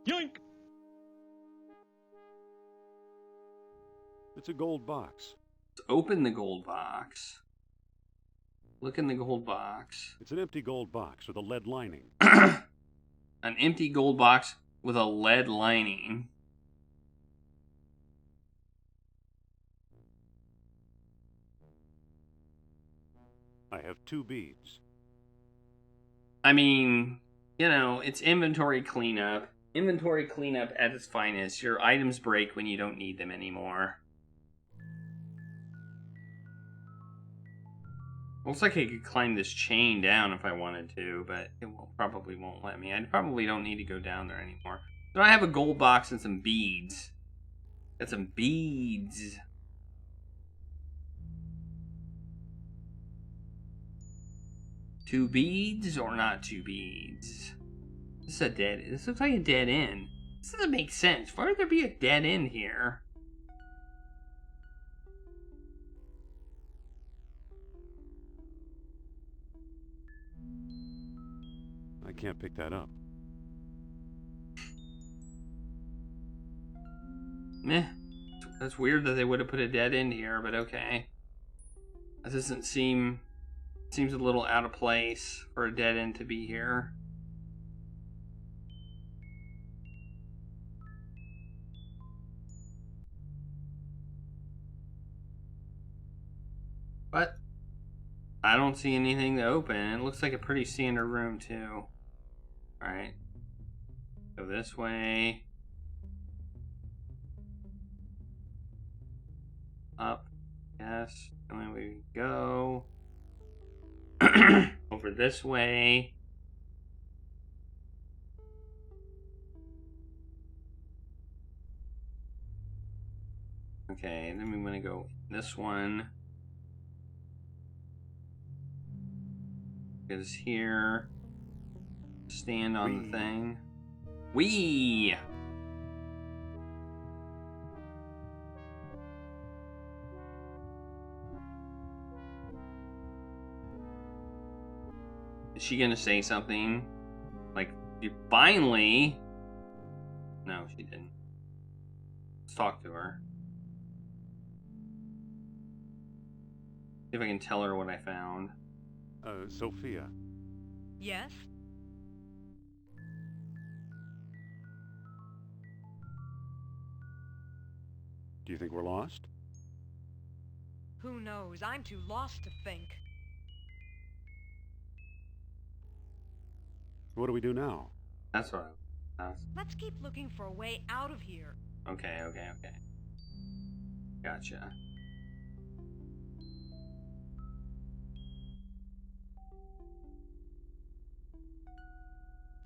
Yoink! It's a gold box. Let's open the gold box. Look in the gold box. It's an empty gold box with a lead lining. An empty gold box with a lead lining. I have 2 beads. I mean, you know, it's inventory cleanup. Inventory cleanup at its finest. Your items break when you don't need them anymore. Looks like I could climb this chain down if I wanted to, but it probably won't let me. I probably don't need to go down there anymore. So I have a gold box and some beads. Got some beads. Two beads or not 2 beads? This looks like a dead end. This doesn't make sense. Why would there be a dead end here? I can't pick that up. Meh. That's weird that they would have put a dead end here, but okay. That doesn't seem... Seems a little out of place for a dead end to be here. But I don't see anything to open. It looks like a pretty standard room too. Alright. Go this way. Up. Yes. The only way we go. Over this way. Okay, then we want to go this one. Get us here. Stand on the thing. Wee! Is she gonna say something? Like, you finally... No, she didn't. Let's talk to her. See if I can tell her what I found. Sophia, Yes? do you think we're lost? Who knows? I'm too lost to think. What do we do now? That's what I was. Let's keep looking for a way out of here. Okay. Gotcha.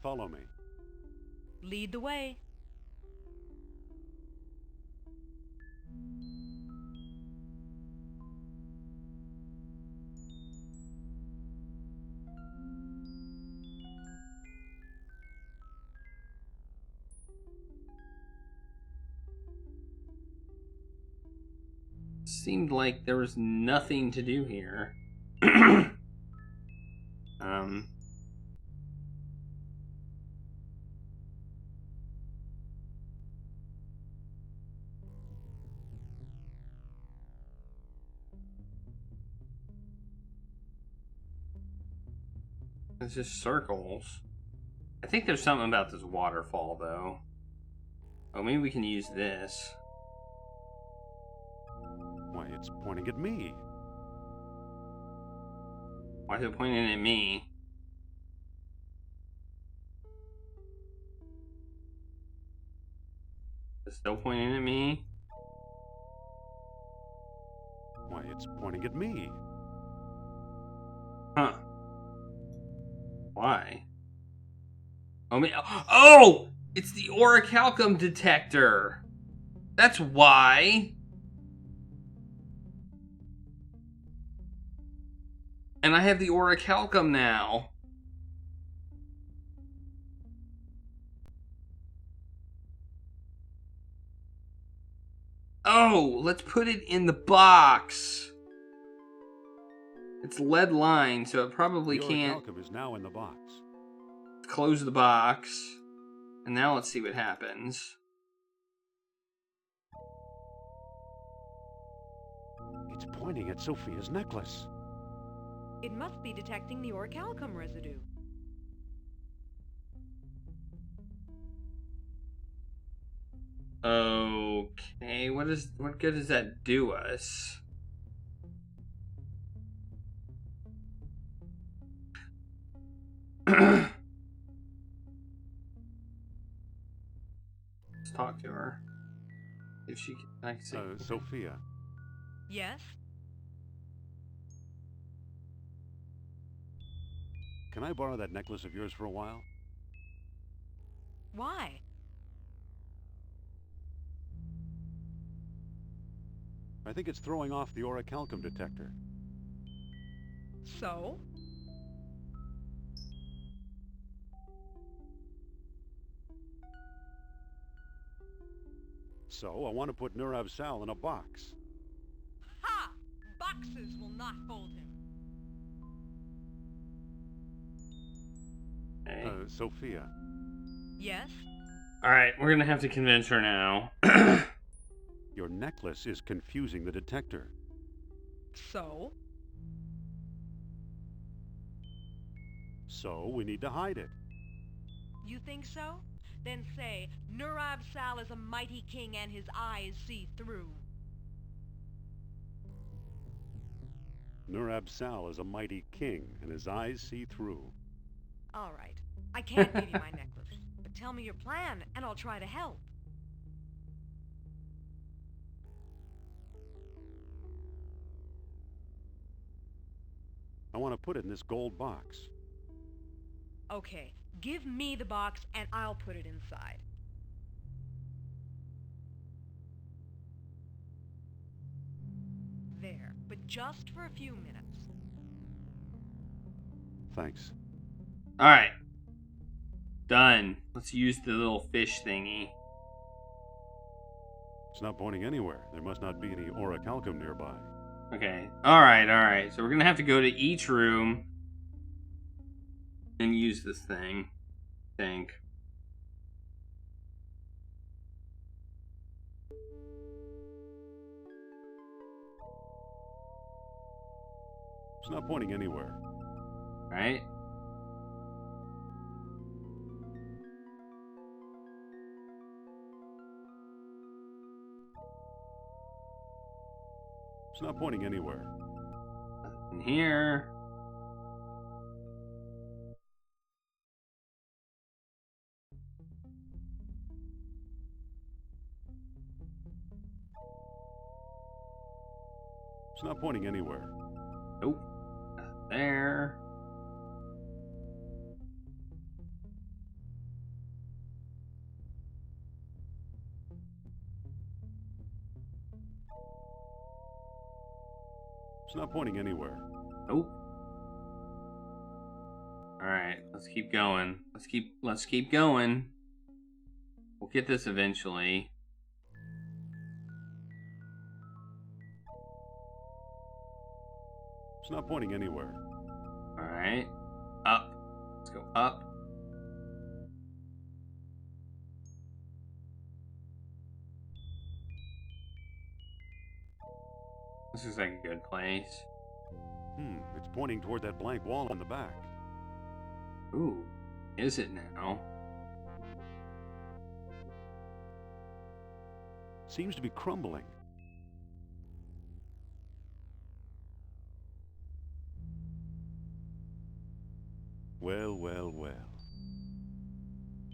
Follow me. Lead the way. Seemed like there was nothing to do here. It's just circles. I think there's something about this waterfall, though. Oh, maybe we can use this. Why, it's pointing at me. Why is it pointing at me? It's still pointing at me? Why, it's pointing at me. Huh. Why? Oh! It's the orichalcum detector! That's why! And I have the orichalcum now. Oh, let's put it in the box. It's lead lined, so it probably The can't. orichalcum is now in the box. Close the box. And now let's see what happens. It's pointing at Sophia's necklace. It must be detecting the orichalcum residue. Okay, what good does that do us? Let's talk to her. If she can, I can see. Sophia, Yes? can I borrow that necklace of yours for a while? Why? I think it's throwing off the orichalcum detector. So? So, I want to put Nurab Sal in a box. Ha! Boxes will not hold him. Hey. Sophia, Yes? Alright, we're gonna have to convince her now. your necklace is confusing the detector. So? So, we need to hide it. You think so? Then say, Nurab Sal is a mighty king and his eyes see through. Nurab Sal is a mighty king, and his eyes see through. All right. I can't give you my necklace, but tell me your plan, and I'll try to help. I want to put it in this gold box. Okay, give me the box, and I'll put it inside. There, but just for a few minutes. Thanks. Alright. Done. Let's use the little fish thingy. It's not pointing anywhere. There must not be any orichalcum nearby. Okay. Alright. So we're gonna have to go to each room. and use this thing. I think. It's not pointing anywhere. Right? It's not pointing anywhere. In here. It's not pointing anywhere. Nope. Not there. It's not pointing anywhere. Nope. Alright, let's keep going. Let's keep going. We'll get this eventually. It's not pointing anywhere. Alright. Up. Let's go up. This is like a good place. It's pointing toward that blank wall in the back. Ooh. Is it now? Seems to be crumbling. Well, well, well.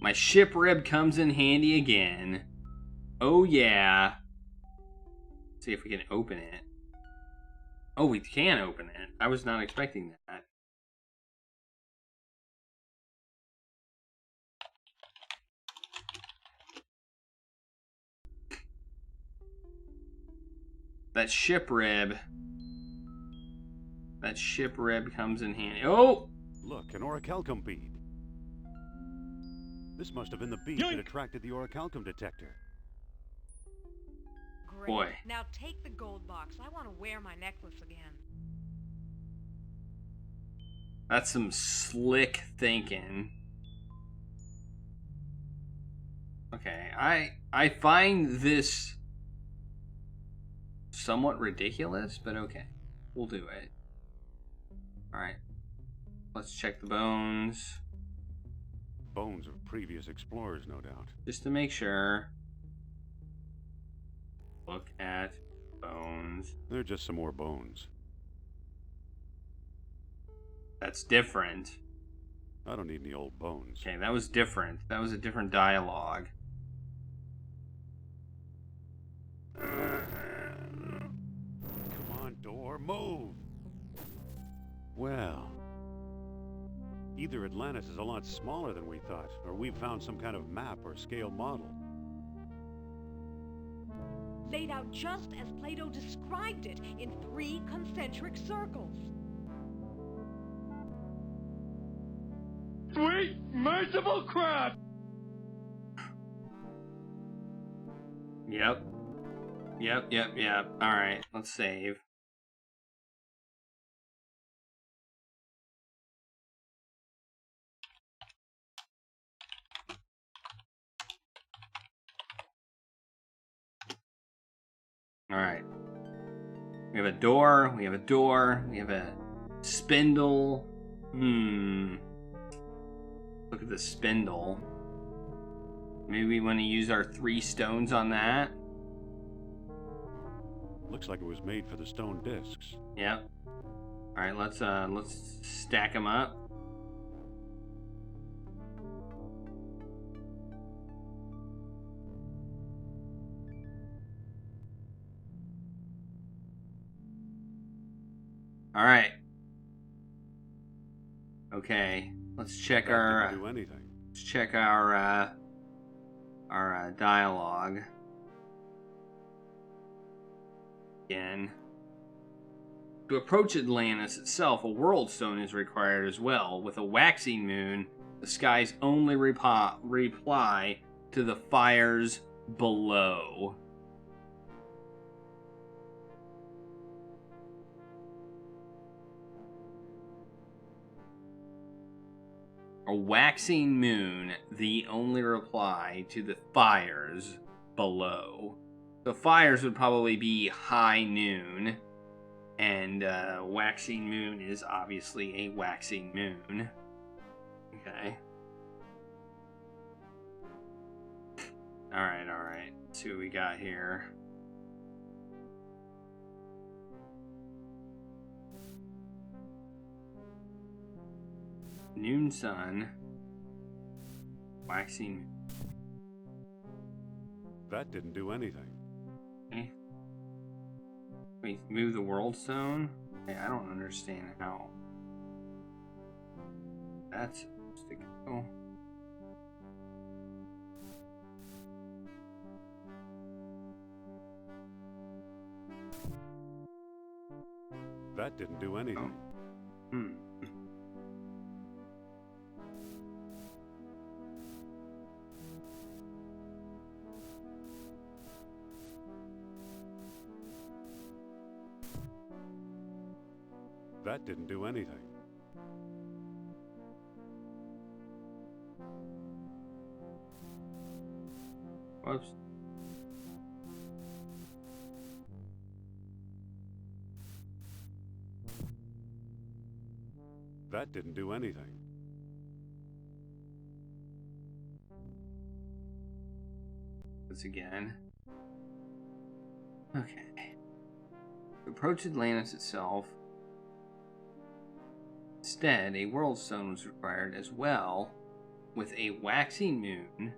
My ship rib comes in handy again. Oh yeah. Let's see if we can open it. Oh, we can open it. I was not expecting that. That ship rib comes in handy. Oh! Look, an orichalcum bead. This must have been the bead that attracted the orichalcum detector. Great. Boy. Now take the gold box. I want to wear my necklace again. That's some slick thinking. Okay, I find this somewhat ridiculous, but okay. We'll do it. Alright. Let's check the bones. Bones of previous explorers, no doubt. Just to make sure. Look at bones. They're just some more bones. That's different. I don't need any old bones. Okay, that was different. That was a different dialogue. Come on, door, move! Well, either Atlantis is a lot smaller than we thought, or we've found some kind of map or scale model. Laid out just as Plato described it, in 3 concentric circles. Sweet, merciful crap! Yep. Alright, let's save. Alright. We have a door, we have a spindle. Look at the spindle. Maybe we want to use our 3 stones on that. Looks like it was made for the stone discs. Yep. Alright, let's stack them up. Alright. Okay. Let's check That our didn't do anything. let's check our dialogue again. To approach Atlantis itself, a world stone is required as well. With a waxing moon, the sky's only reply to the fires below. A waxing moon, the only reply to the fires below. The fires would probably be high noon. And waxing moon is obviously a waxing moon. Okay. Alright, alright. Let's see what we got here. Noon sun. Waxing moon. That didn't do anything. Okay. Wait, move the world zone? Okay, I don't understand how that's supposed to go. That didn't do anything. Oh. Hmm. That didn't do anything. Whoops. That didn't do anything. This again. Okay. To approach Atlantis itself. Instead, a world stone was required as well, with a waxing moon.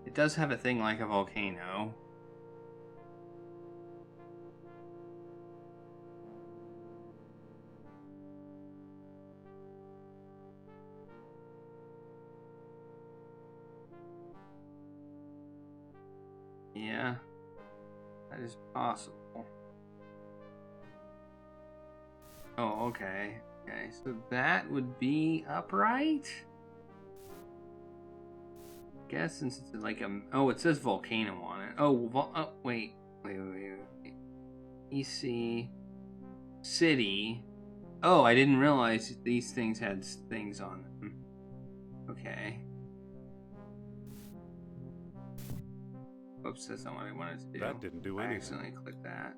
It does have a thing like a volcano. Yeah, that is possible. Oh, okay. Okay, so that would be upright? I guess since it's like a... Oh, it says volcano on it. Oh, wait. EC... City. Oh, I didn't realize these things had things on them. Okay. Oops, that's not what I wanted to do. That didn't do I anything. accidentally clicked that.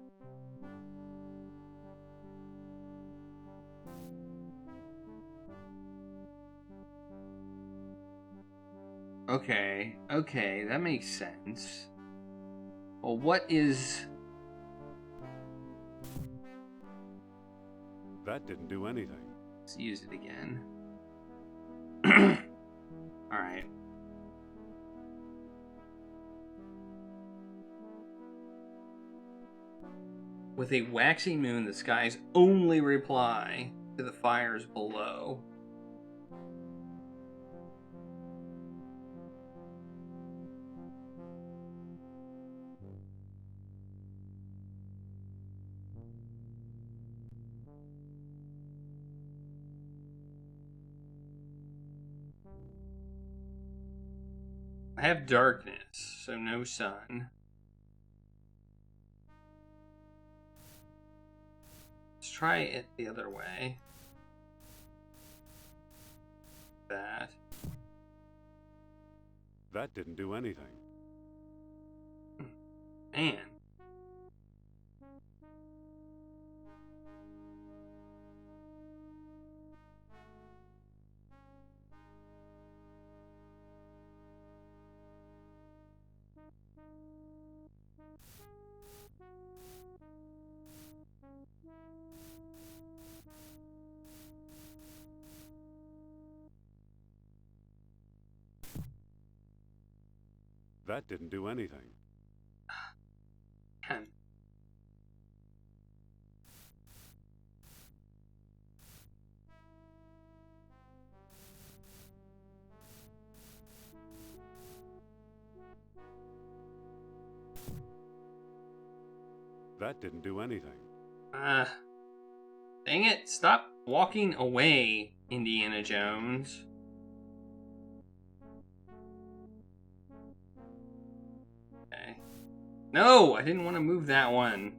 Okay, okay, that makes sense. Well, what is... That didn't do anything. Let's use it again. Alright. With a waxing moon, the sky's only reply to the fires below. I have darkness, so no sun. Let's try it the other way. That. That didn't do anything. Man. That didn't do anything. Man. That didn't do anything. Dang it, stop walking away, Indiana Jones. Okay. No, I didn't want to move that one.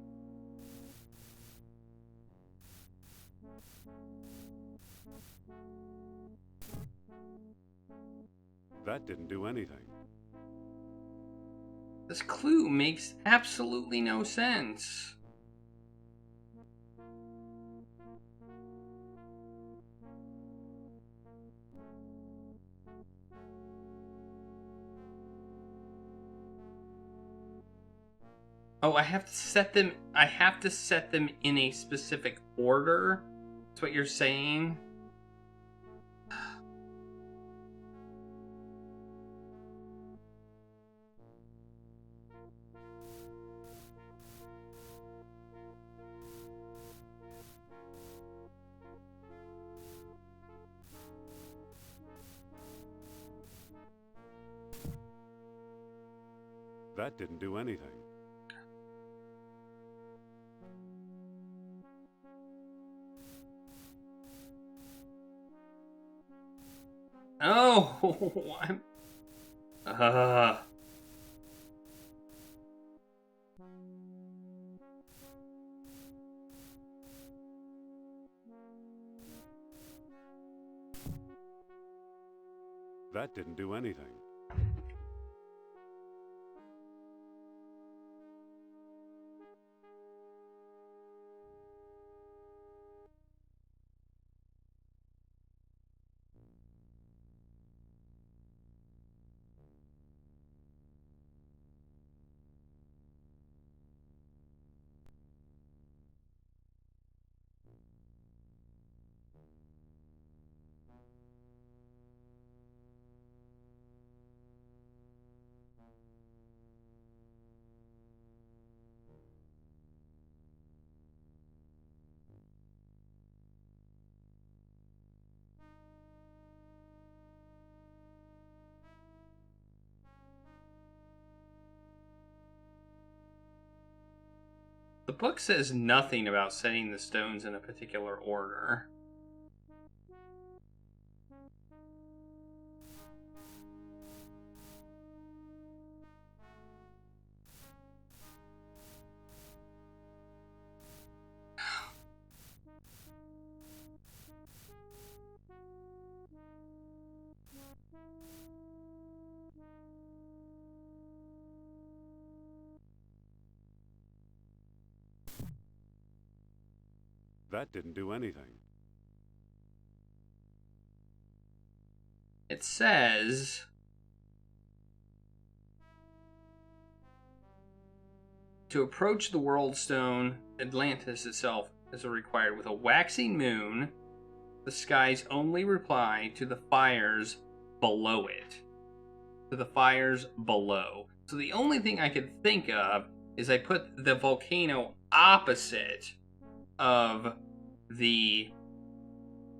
That didn't do anything. This clue makes absolutely no sense. Oh, I have to set them in a specific order? That's what you're saying? That didn't do anything. Oh, I'm... That didn't do anything. The book says nothing about setting the stones in a particular order. That didn't do anything. It says... To approach the world stone, Atlantis itself is required with a waxing moon, the sky's only reply to the fires below it. To the fires below. So the only thing I could think of is I put the volcano opposite of the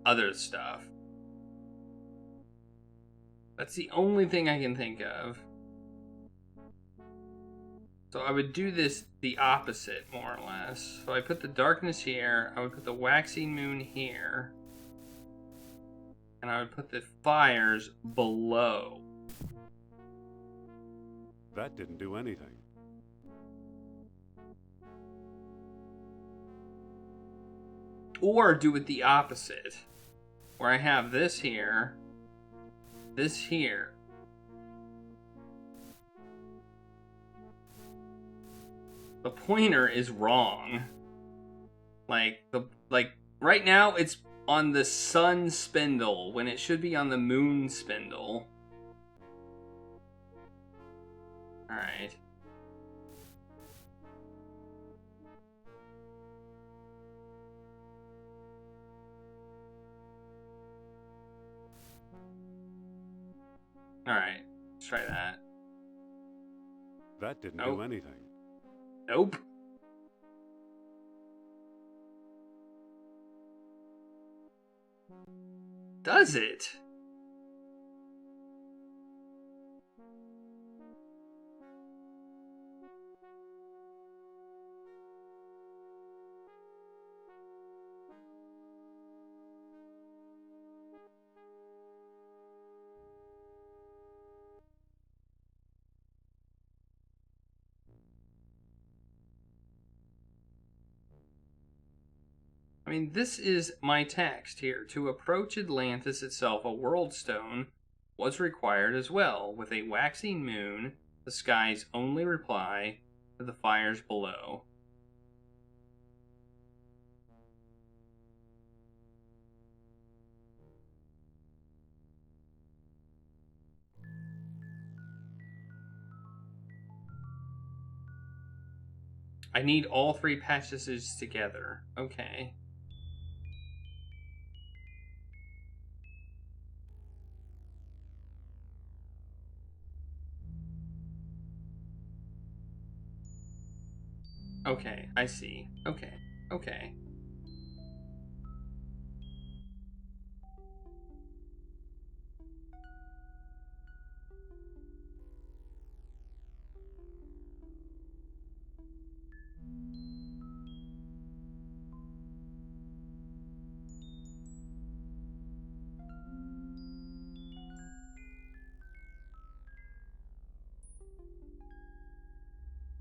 other stuff. That's the only thing I can think of. So I would do this the opposite, more or less. So I put the darkness here, I would put the waxing moon here, and I would put the fires below. That didn't do anything. Or do it the opposite, where I have this here, this here. The pointer is wrong. Like right now it's on the sun spindle when it should be on the moon spindle. All right. Alright, let's try that. That didn't Nope. do anything. Nope. Does it? I mean, this is my text here. To approach Atlantis itself, a world stone, was required as well. With a waxing moon, the skies only reply to the fires below. I need all 3 passages together. Okay. Okay, I see. Okay, okay.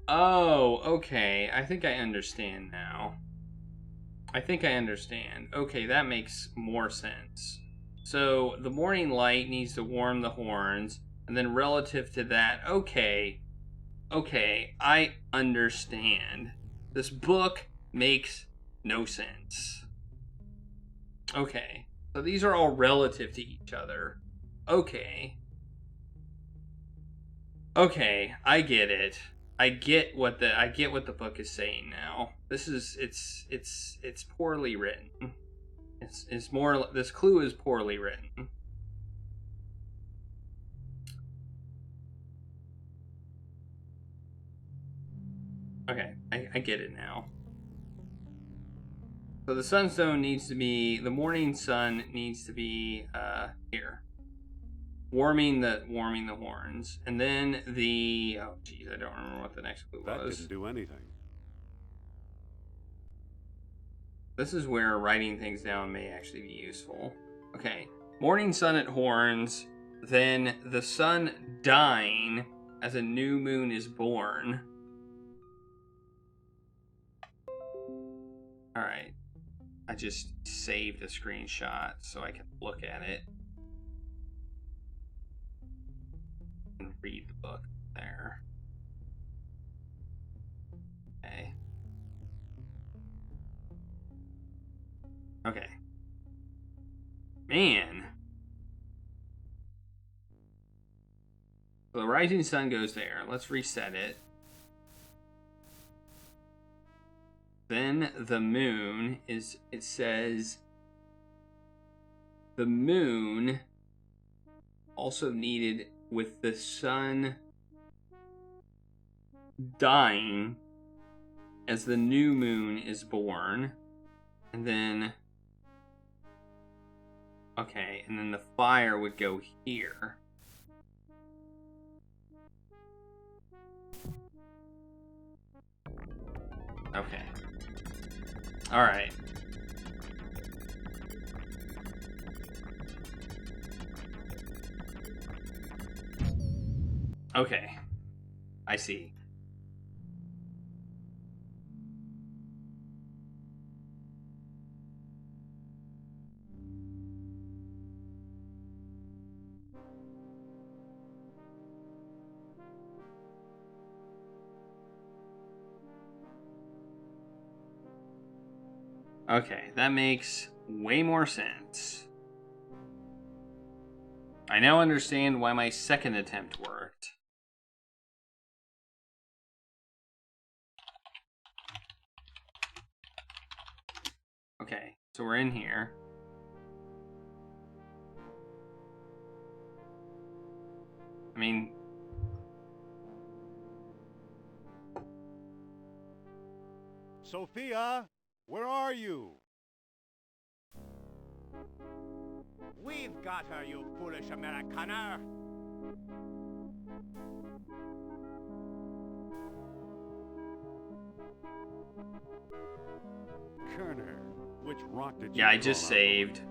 Oh, okay. I think I understand now. I think I understand. Okay, that makes more sense. So, the morning light needs to warm the horns, and then relative to that, okay, I understand. This book makes no sense. Okay, so these are all relative to each other. Okay. Okay, I get it. I get what the book is saying now. This is it's poorly written. It's more, this clue is poorly written. Okay, I get it now. So the sunstone needs to be, the morning sun needs to be here. Warming the horns. And then the, oh geez, I don't remember what the next clue was. That didn't do anything. This is where writing things down may actually be useful. Okay. Morning sun at horns, then the sun dying as a new moon is born. Alright. I just saved a screenshot so I can look at it. And read the book there. Okay. Okay. Man. So the rising sun goes there. Let's reset it. Then the moon is, it says, the moon also needed with the sun dying as the new moon is born. And then, okay, and then the fire would go here. Okay. Alright. Okay. I see. Okay, that makes way more sense. I now understand why my second attempt worked. Okay, so we're in here. I mean... Sophia, where are you? We've got her, you foolish Americaner! Kerner, which rock did you Yeah, I crawl just out saved.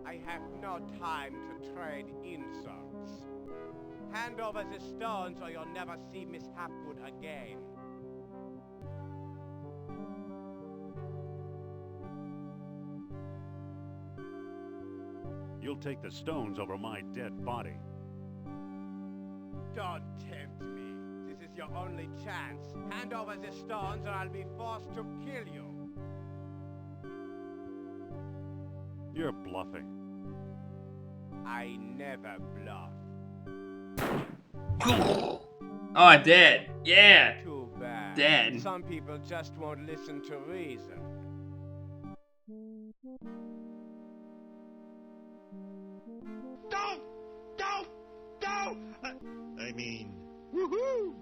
I have no time to trade insults. Hand over the stones or you'll never see Miss Hapgood again. You'll You'll take the stones over my dead body. Don't tempt me. This is your only chance. Hand over the stones or I'll be forced to kill you. You're bluffing. I never bluff. Oh, dead. Yeah. Too bad. Dead. Some people just won't listen to reason. Don't! I mean, woohoo!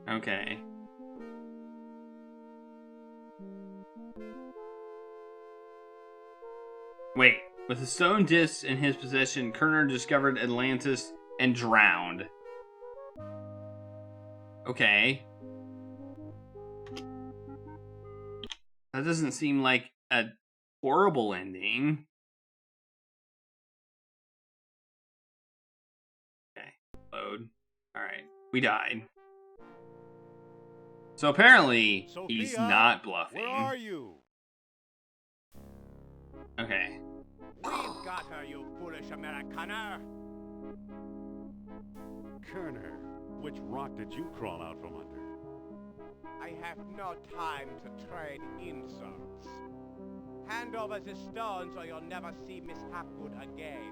Okay. Wait, with the stone discs in his possession, Kerner discovered Atlantis and drowned. Okay. That doesn't seem like a horrible ending. Okay, load. Alright, we died. So apparently, he's Sophia, not bluffing. Where are you? Okay. We've got her, you foolish Americaner. Kerner, which rock did you crawl out from under? I have no time to trade insults. Hand over the stones or you'll never see Miss Hapgood again.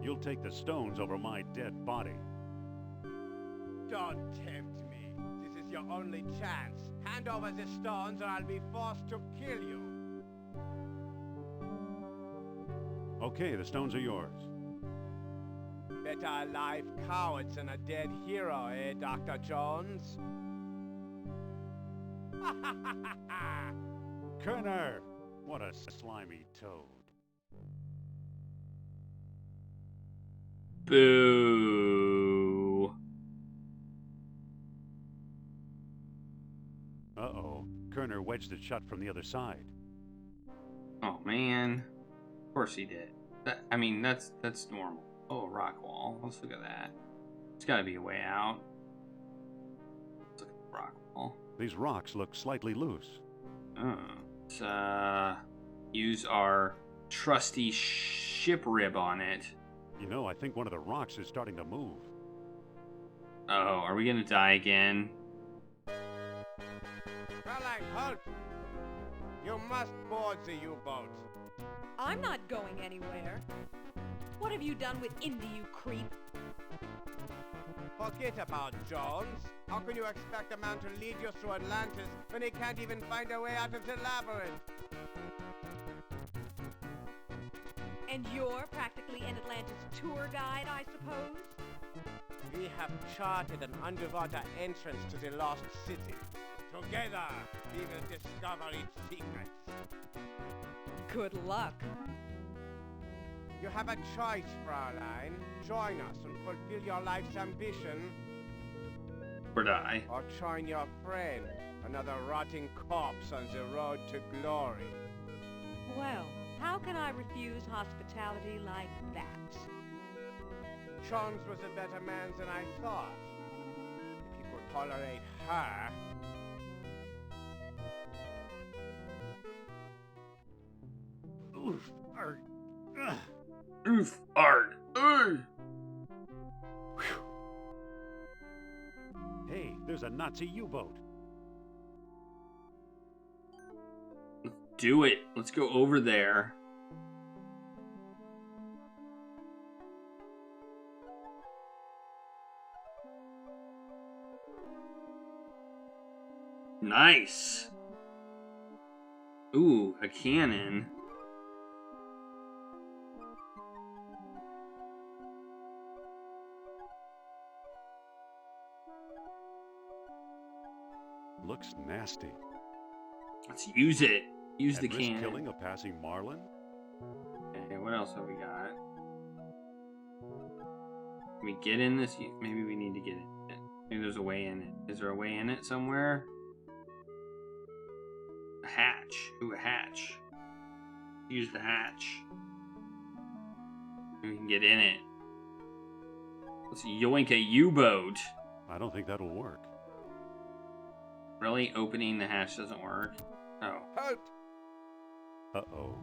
You'll take the stones over my dead body. Don't tempt me. This is your only chance. Hand over the stones or I'll be forced to kill you. Okay, the stones are yours. Better a live coward than a dead hero, eh, Dr. Jones? Kerner! What a slimy toad. Boo. Uh-oh. Kerner wedged it shut from the other side. Oh man. Of course he did. I mean, that's normal. Oh, rock wall. Let's look at that. There's got to be a way out. Let's look at the rock wall. These rocks look slightly loose. Oh. Let's use our trusty ship rib on it. You know, I think one of the rocks is starting to move. Oh, are we gonna die again? Fräulein, halt! You must board the U-boat. I'm not going anywhere. What have you done with Indy, you creep? Forget about Jones. How can you expect a man to lead you through Atlantis when he can't even find a way out of the labyrinth? And you're practically an Atlantis tour guide, I suppose? We have charted an underwater entrance to the lost city. Together, we will discover its secrets. Good luck. You have a choice, Fräulein. Join us and fulfill your life's ambition, Or die. or join your friend, another rotting corpse on the road to glory. Well, how can I refuse hospitality like that? Jones was a better man than I thought. If he could tolerate her. Oof! Arg! Ugh. Oof, arg. Ugh. Hey, there's a Nazi U-boat. Do it. Let's go over there. Nice. Ooh, a cannon. Looks nasty. Let's use it. Use the At risk cannon. killing a passing Marlin? Okay, what else have we got? Can we get in this? Maybe we need to get in it. Maybe there's a way in it. Is there a way in it somewhere? A hatch. Ooh, a hatch. Use the hatch. We can get in it. Let's yoink a U-boat. I don't think that'll work. Really? Opening the hatch doesn't work? Oh. Halt! Uh-oh.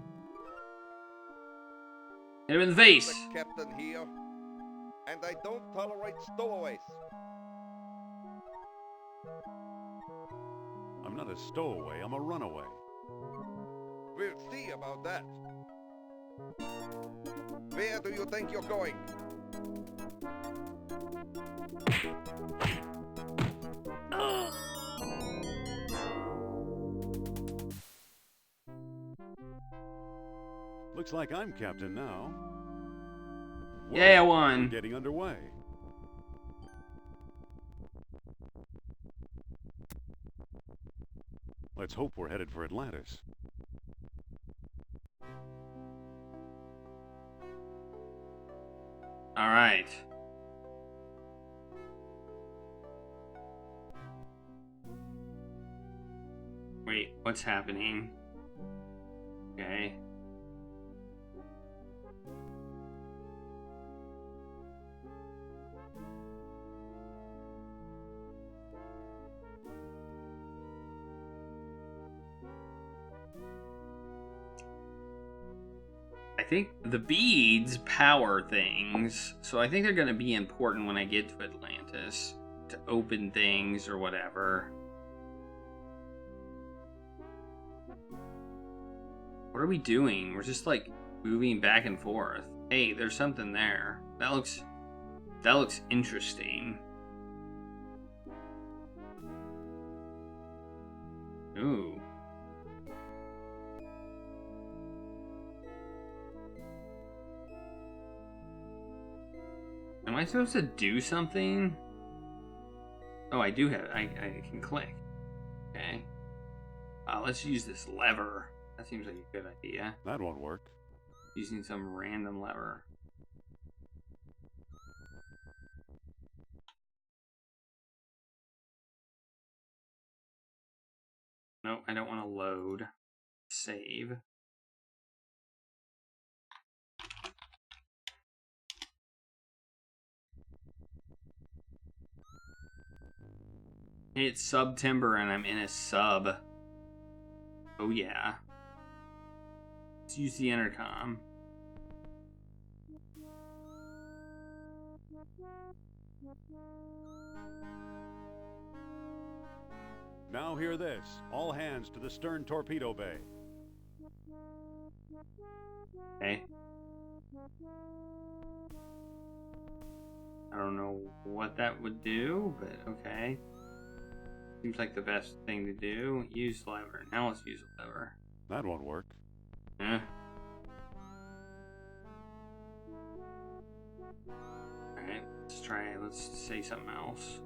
Hit him in the face! The captain here, and I don't tolerate stowaways. I'm not a stowaway, I'm a runaway. We'll see about that. Where do you think you're going? Looks like I'm captain now. Whoa, Yeah, I we're won. getting underway. Let's hope we're headed for Atlantis. Alright. Wait, what's happening? Okay. I think the beads power things, so I think they're going to be important when I get to Atlantis to open things or whatever. What are we doing? We're just like moving back and forth. Hey, there's something there. That looks interesting. Ooh. Am I supposed to do something? Oh, I do have. I can click. Okay. Let's use this lever. That seems like a good idea. That won't work. Using some random lever. No, I don't want to load. Save. It's September and I'm in a sub. Oh yeah. Let's use the intercom. Now hear this. All hands to the stern torpedo bay. Okay. I don't know what that would do, but okay. Seems like the best thing to do. Use lever. Now let's use a lever. That won't work. Alright, let's try it. Let's say something else.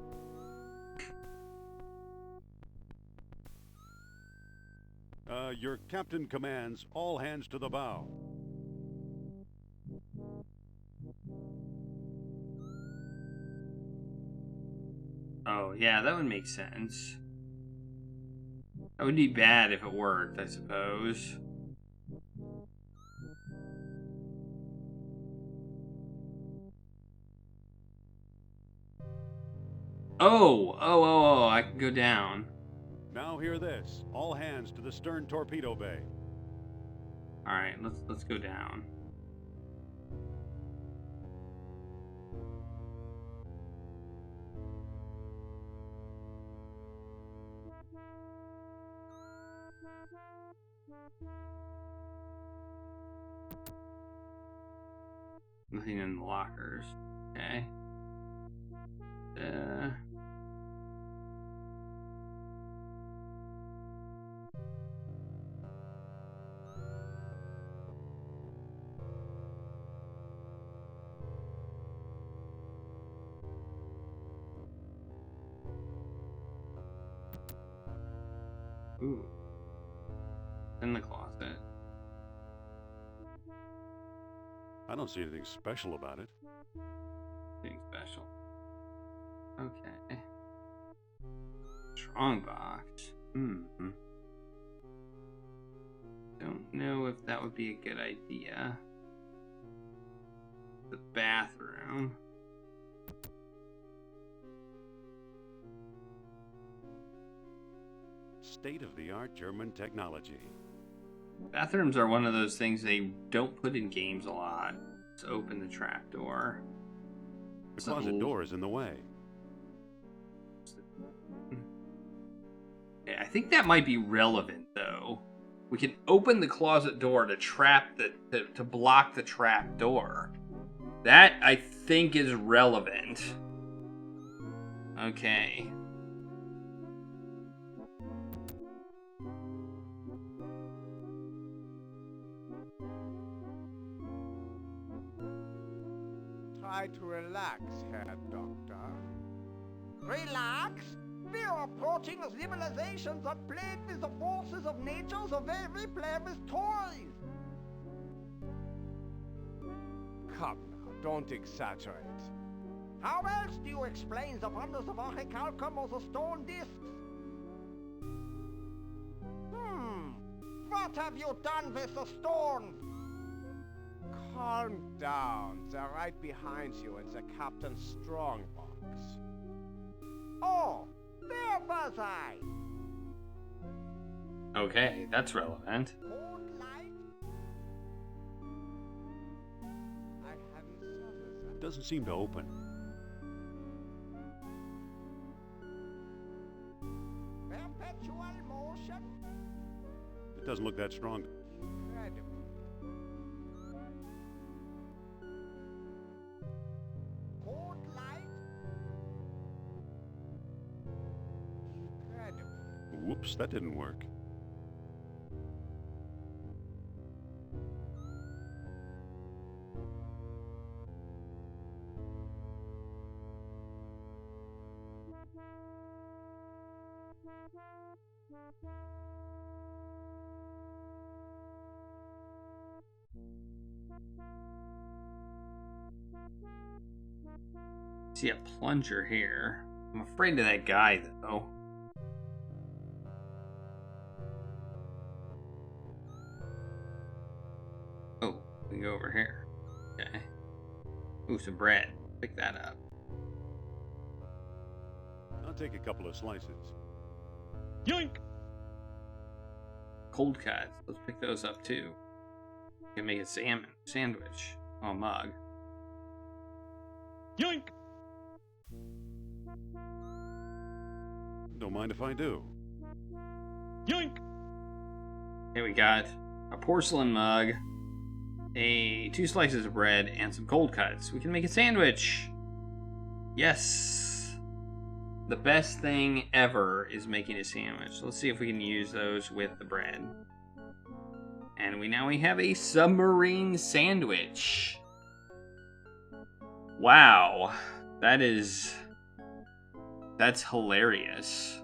Your captain commands all hands to the bow. Oh, yeah, that would make sense. That would be bad if it worked, I suppose. Oh, I can go down. Now hear this. All hands to the stern torpedo bay. Alright, let's go down. Nothing in the lockers. Okay. Ooh. In the closet. I don't see anything special about it. Nothing special. Okay. Strong box. Don't know if that would be a good idea. The bathroom. state-of-the-art German technology. Bathrooms are one of those things they don't put in games a lot. Let's open the trapdoor. The closet door is in the way. Okay, I think that might be relevant, though. We can open the closet door to trap to block the trap door. That, I think, is relevant. Okay. Try to relax, Herr Doctor. Relax? We are approaching a civilization that played with the forces of nature the way we play with toys. Come now, don't exaggerate. How else do you explain the wonders of orichalcum or the stone discs? What have you done with the stones? Calm down. They're right behind you in the captain's strongbox. Oh, where was I? Okay, that's relevant. Cold light? I hadn't thought of that. Doesn't seem to open. Perpetual motion? It doesn't look that strong. Incredible. Cold light? Incredible. Whoops, that didn't work. See a plunger here. I'm afraid of that guy, though. Oh, we can go over here. Okay. Ooh, some bread. Pick that up. I'll take a couple of slices. Yoink! Cold cuts. Let's pick those up, too. We can make a salmon sandwich. Oh, mug. Yoink! Don't mind if I do. Yoink! Okay, we got a porcelain mug, 2 slices of bread, and some cold cuts. We can make a sandwich. Yes. The best thing ever is making a sandwich. So let's see if we can use those with the bread. And we have a submarine sandwich. Wow. That's hilarious.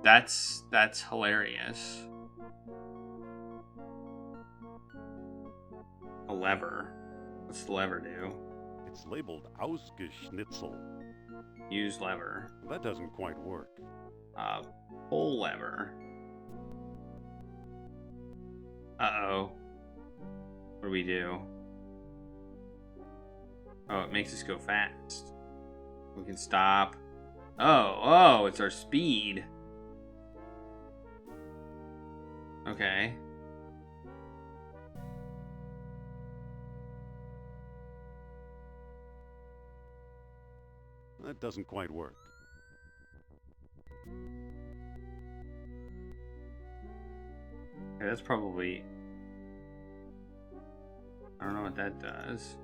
That's hilarious. A lever. What's the lever do? It's labeled Ausgeschnitzel. Use lever. That doesn't quite work. Pull lever. Uh-oh. What do we do? Oh, it makes us go fast. We can stop. Oh, it's our speed. Okay. That doesn't quite work. Okay, that's probably... I don't know what that does.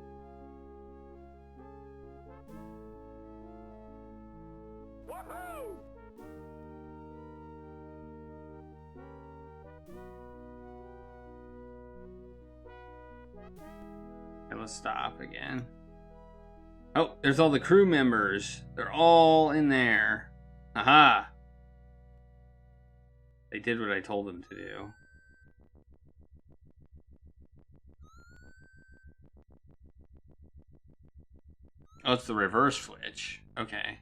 Okay, let's stop again. Oh, there's all the crew members. They're all in there. Aha! They did what I told them to do. Oh, it's the reverse switch. Okay.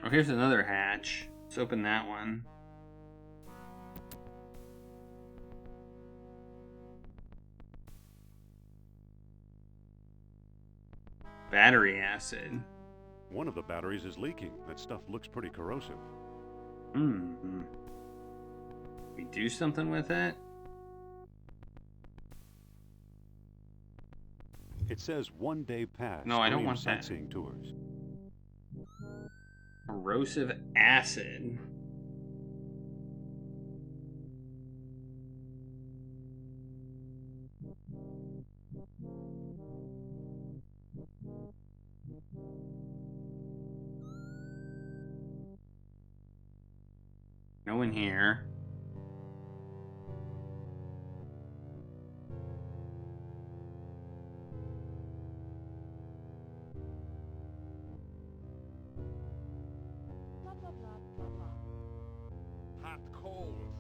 Oh, here's another hatch. Let's open that one. Battery acid. One of the batteries is leaking. That stuff looks pretty corrosive. We do something with it? It says 1 day pass. No, I don't for want that. sightseeing tours. Corrosive acid. No one here. Blah, blah, blah, blah, blah. Hot coals.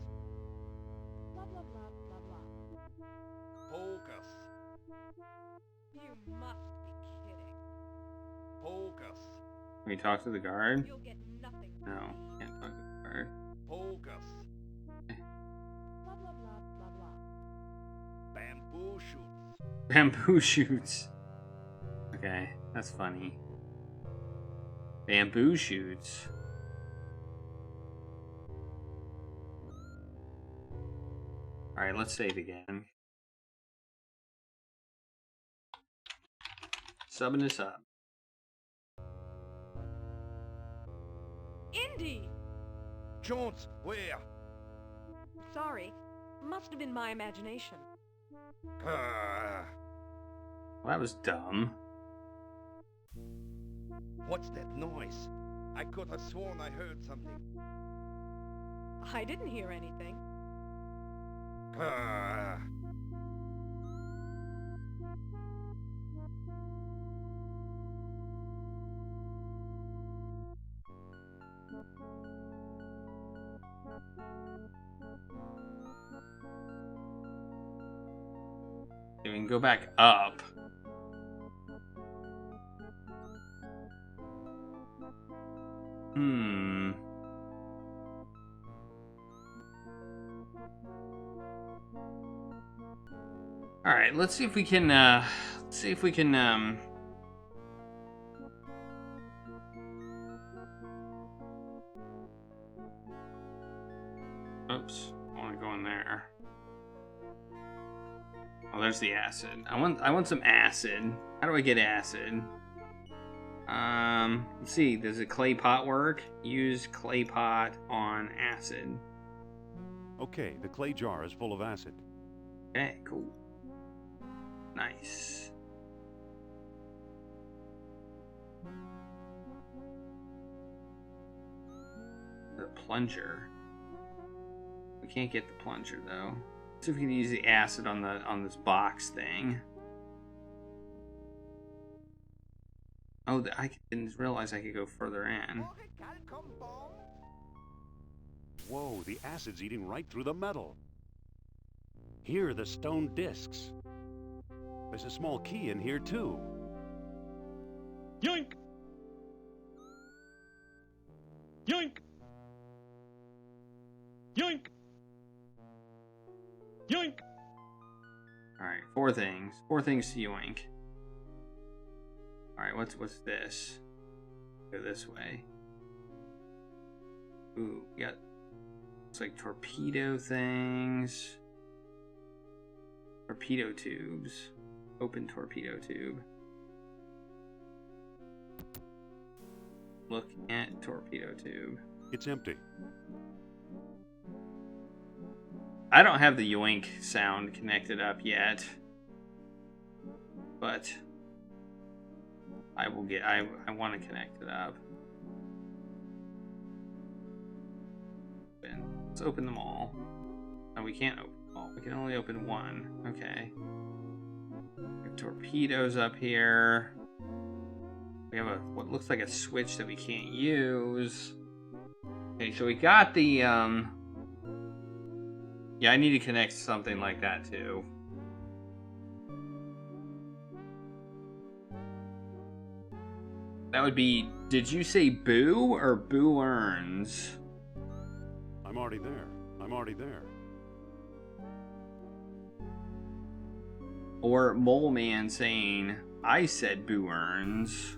Blah, blah, blah, blah, blah. Focus. You must be kidding. Focus. Can we talk to the guard? You'll get nothing from No, me. can't talk to the guard. Focus. Blah, blah, blah, blah, blah. Bamboo shoots. Bamboo shoots. Okay, that's funny. Bamboo shoots. Alright, let's save again. Subbing this up. Indy! Jones, where? Sorry. Must have been my imagination. Ah, Well, that was dumb. what's that noise? I could have sworn I heard something. I didn't hear anything. Ah. We can go back up. All right, let's see if we can. Oops, I want to go in there. Oh, there's the acid. I want some acid. How do I get acid? Let's see. Does a clay pot work? Use clay pot on acid. Okay, the clay jar is full of acid. Okay, cool. Nice. The plunger. We can't get the plunger though. Let's see if we can use the acid on this box thing. Oh, I didn't realize I could go further in. Whoa, the acid's eating right through the metal. Here are the stone discs. There's a small key in here too. Yoink! Yoink! Yoink! Yoink! Alright, four things. Four things to yoink. Alright, what's this? Go this way. Ooh, we got looks like torpedo things. Torpedo tubes. Open torpedo tube. Look at torpedo tube. It's empty. I don't have the yoink sound connected up yet. But I will get I want to connect it up. Let's open them all. No, we can't open them all. We can only open one. Okay. We have torpedoes up here. We have what looks like a switch that we can't use. Okay, so we got the yeah, I need to connect something like that too. That would be, did you say Boo or Boo Earns? I'm already there. I'm already there. Or Mole Man saying, I said Boo Earns.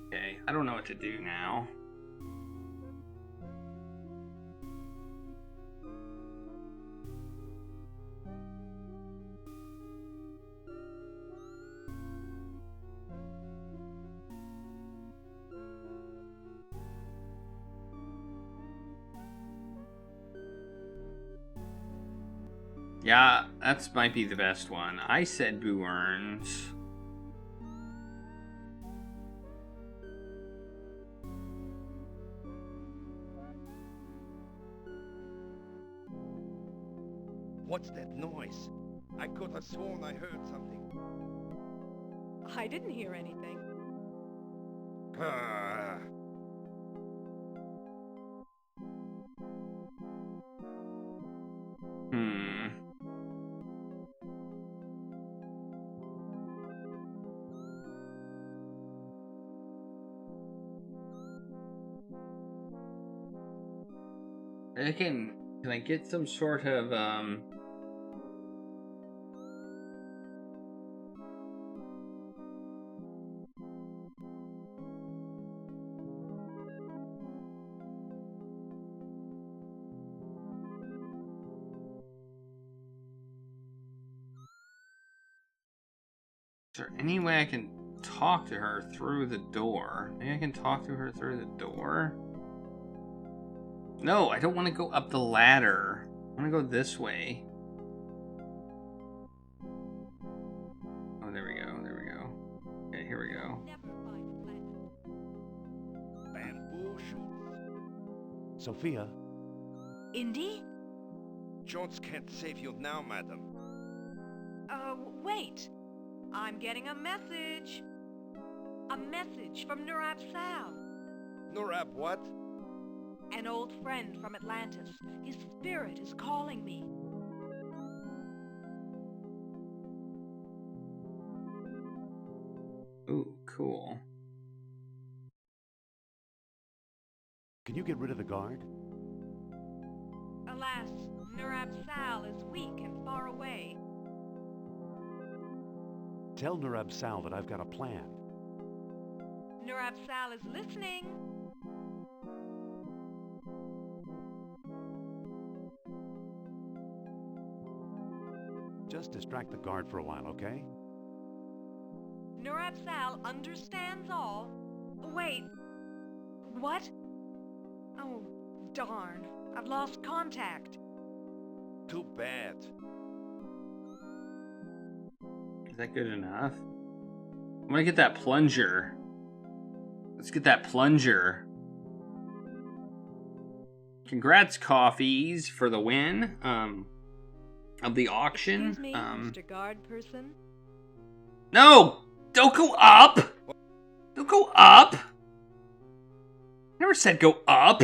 Okay, I don't know what to do now. Yeah, that might be the best one. I said Boo Earns. What's that noise? I could have sworn I heard something. I didn't hear anything. Ah. Can I get some sort of is there any way I can talk to her through the door? Maybe I can talk to her through the door? No, I don't want to go up the ladder. I want to go this way. Oh, there we go. There we go. Okay, here we go. Bamboo shoots. Sophia? Indy? Jones can't save you now, madam. Wait. I'm getting a message. A message from Nurab Sal. Nurab what? An old friend from Atlantis. His spirit is calling me. Ooh, cool. Can you get rid of the guard? Alas, Nurab Sal is weak and far away. Tell Nurab Sal that I've got a plan. Nurab Sal is listening. Just distract the guard for a while, okay? Nurab Sal understands all. Wait. What? Oh, darn. I've lost contact. Too bad. Is that good enough? I want to get that plunger. Let's get that plunger. Congrats, Coffees, for the win of the auction. Excuse me, Mr. Guard Person? No! Don't go up! Don't go up! Never said go up!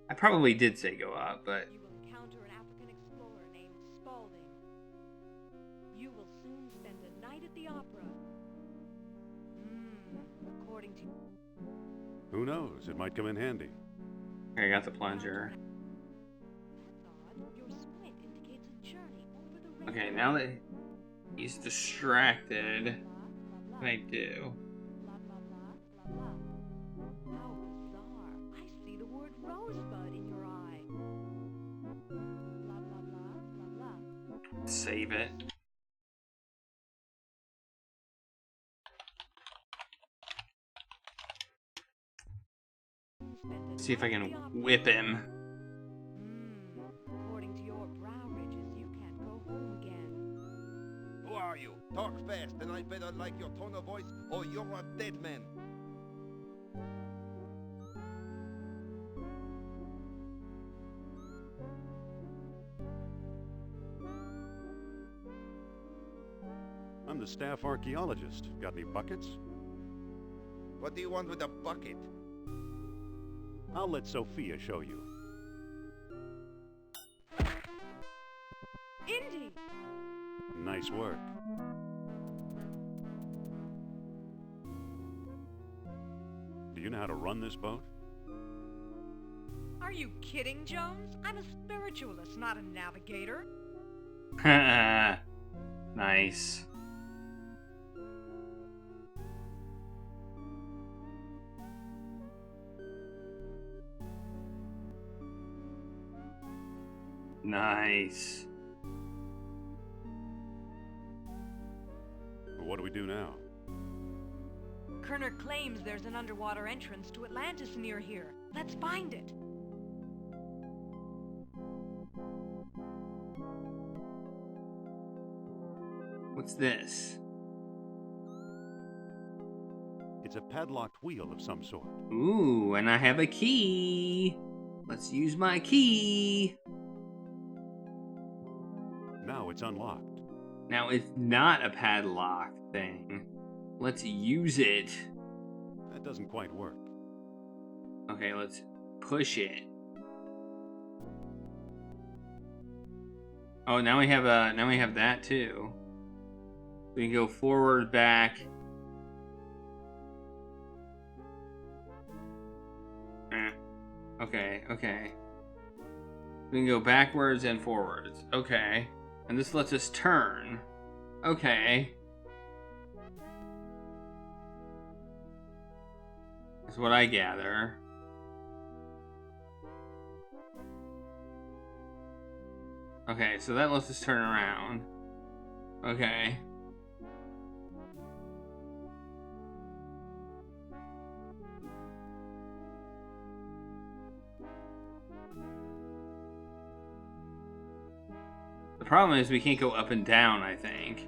I probably did say go up, but... You will encounter an African explorer named Spaulding. You will soon spend a night at the opera. According to... Who knows? It might come in handy. I got the plunger. Your squint indicates a journey over the Okay, now that he's distracted, what can I do? How bizarre. I see the word rosebud in your eye. Save it. See if I can whip him. According to your brow ridges, you can't go home again. Who are you? Talk fast, and I better like your tone of voice, or you're a dead man. I'm the staff archaeologist. Got any buckets? What do you want with a bucket? I'll let Sophia show you. Indy! Nice work. You know how to run this boat? Are you kidding, Jones? I'm a spiritualist, not a navigator. Nice. Nice. Well, what do we do now? Kerner claims there's an underwater entrance to Atlantis near here. Let's find it. What's this? It's a padlocked wheel of some sort. Ooh, and I have a key. Let's use my key. Now it's unlocked. Now, it's not a padlock thing. Let's use it. That doesn't quite work. Okay, let's push it. Oh, now we have that too. We can go forward, back. Okay. We can go backwards and forwards. Okay. And this lets us turn. Okay. That's what I gather. Okay, so that lets us turn around. Okay. The problem is we can't go up and down, I think.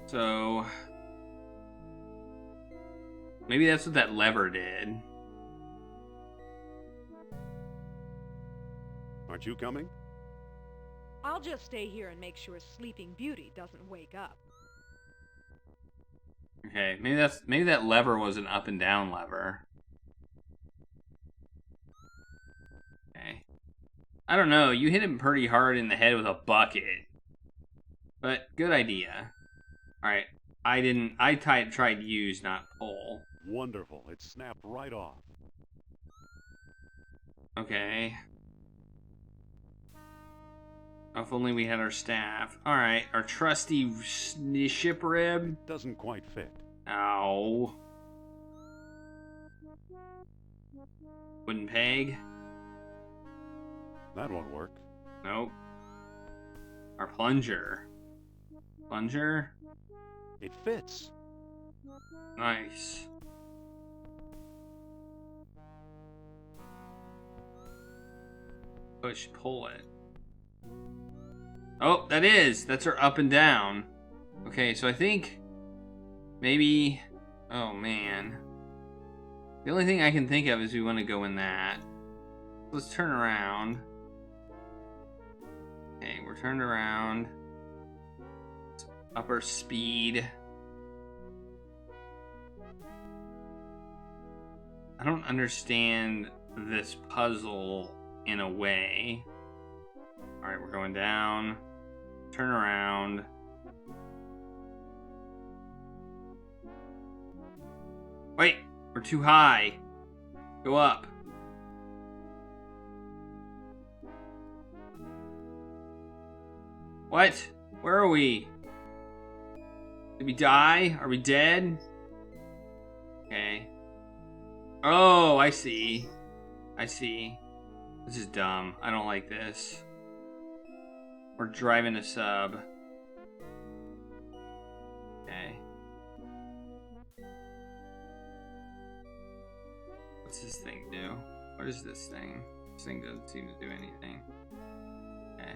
So maybe that's what that lever did. Aren't you coming? I'll just stay here and make sure Sleeping Beauty doesn't wake up. Okay, maybe that lever was an up and down lever. Okay. I don't know, you hit him pretty hard in the head with a bucket. But good idea. Alright, I tried use, not pull. Wonderful. It snapped right off. Okay. If only we had our staff. Alright, our trusty ship rib. Doesn't quite fit. Ow. Wooden peg. That won't work. Nope. Our plunger. Plunger? It fits. Nice. Push, pull it. Oh, that's our up and down. Okay, so I think maybe, oh man. The only thing I can think of is we want to go in that. Let's turn around. Okay, we're turned around. Let's up our speed. I don't understand this puzzle in a way. Alright, we're going down. Turn around. Wait, we're too high. Go up. What? Where are we? Did we die? Are we dead? Okay. Oh, I see. I see. This is dumb. I don't like this. We're driving a sub. Okay. What's this thing do? What is this thing? This thing doesn't seem to do anything. Okay.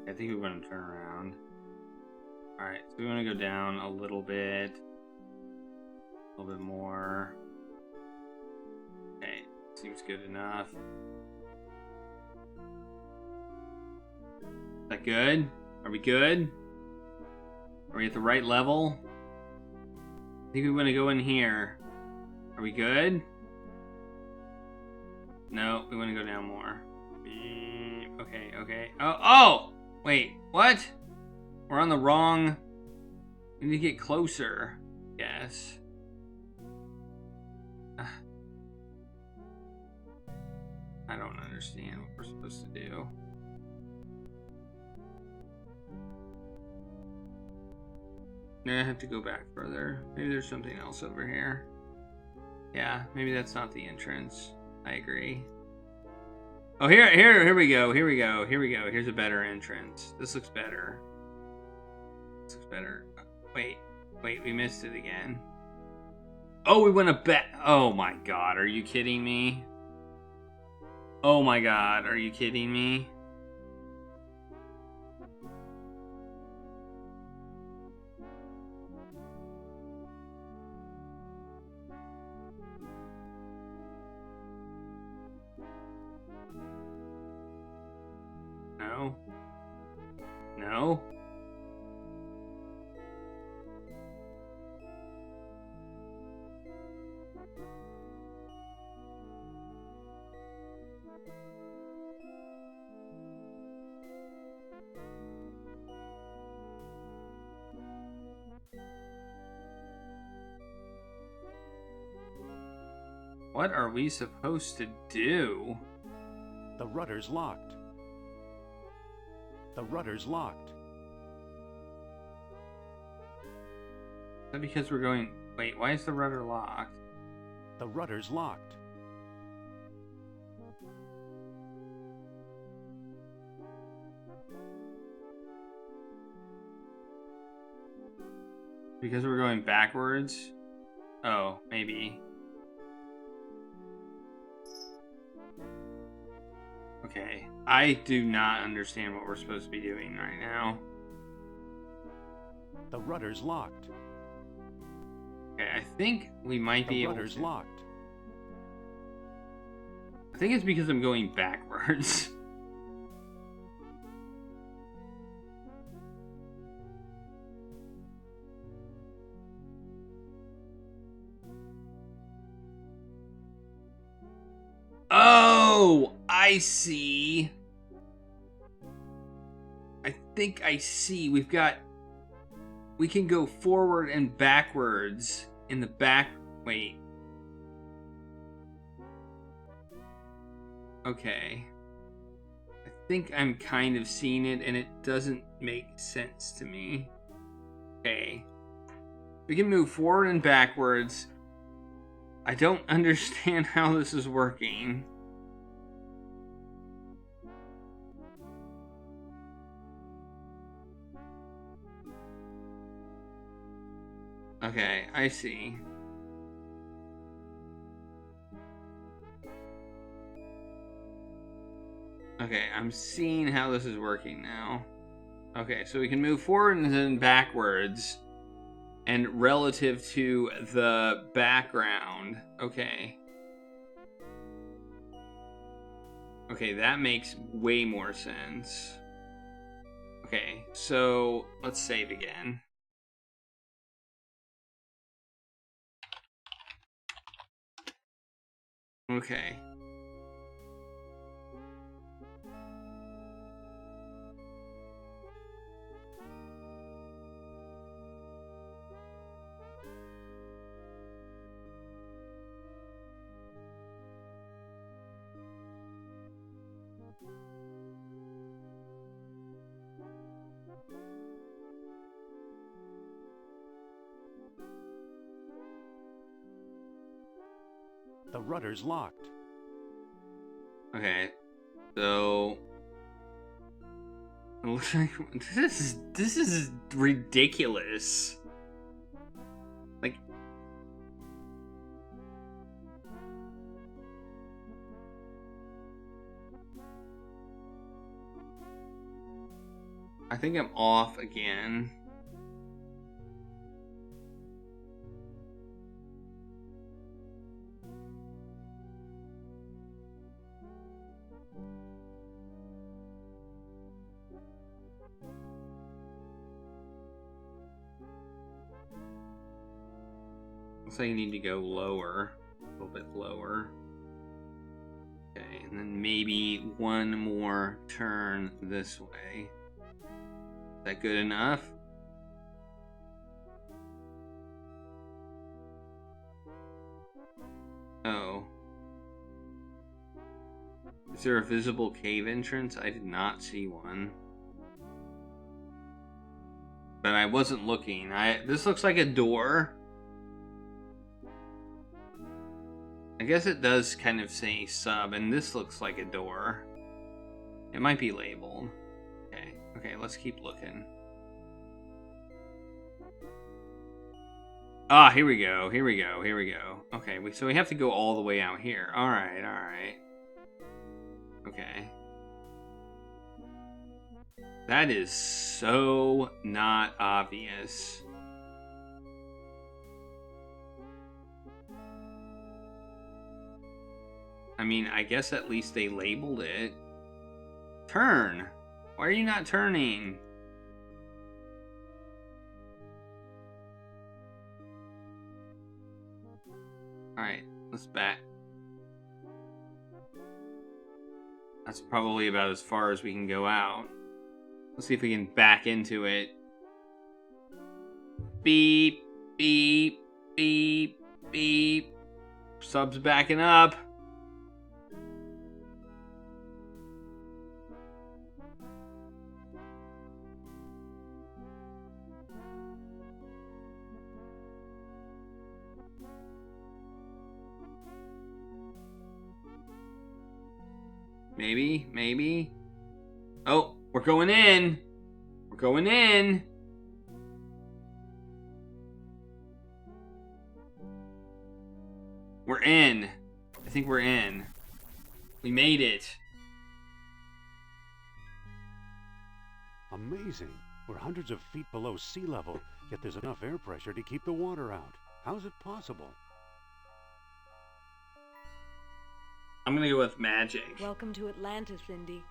I think we want to turn around. Alright, so we want to go down a little bit. A little bit more. Okay, seems good enough. Is that good? Are we good? Are we at the right level? I think we want to go in here. Are we good? No, we want to go down more. Okay, okay. Oh! Wait, what? We're on the wrong... We need to get closer. Yes. I don't understand what we're supposed to do. I have to go back further. Maybe there's something else over here. Yeah, maybe that's not the entrance. I agree. Oh, here we go. Here we go. Here's a better entrance. This looks better. This looks better. Wait, we missed it again. Oh, we went back. Oh my God, are you kidding me? Oh my God, are you kidding me? No. No. What are we supposed to do? The rudder's locked. The rudder's locked. Is that because we're going... Wait, why is the rudder locked? The rudder's locked. Because we're going backwards? Oh, maybe. Okay. I do not understand what we're supposed to be doing right now. The rudder's locked. Okay, I think we might be able to... The rudder's locked. I think it's because I'm going backwards. Oh, I see. I think I see. We can go forward and backwards in the back. Wait. Okay. I think I'm kind of seeing it, and it doesn't make sense to me. Okay. We can move forward and backwards. I don't understand how this is working. Okay, I see. Okay, I'm seeing how this is working now. Okay, so we can move forward and then backwards. And relative to the background. Okay. Okay, that makes way more sense. Okay, so let's save again. Okay. The rudder's locked. Okay. So it looks like this is ridiculous. Like I think I'm off again. Looks like you need to go lower. A little bit lower. Okay, and then maybe one more turn this way. Is that good enough? Oh. Is there a visible cave entrance? I did not see one. But I wasn't looking. This looks like a door. I guess it does kind of say sub, and this looks like a door. It might be labeled. Okay, let's keep looking. Ah, here we go. Okay, so we have to go all the way out here. Alright. Okay. That is so not obvious. I mean, I guess at least they labeled it. Turn! Why are you not turning? Alright, let's back. That's probably about as far as we can go out. Let's see if we can back into it. Beep, beep, beep, beep. Sub's backing up. Maybe. Oh, we're going in. We're in. I think we're in. We made it. Amazing. We're hundreds of feet below sea level, yet there's enough air pressure to keep the water out. How's it possible? I'm gonna go with magic. Welcome to Atlantis, Indy.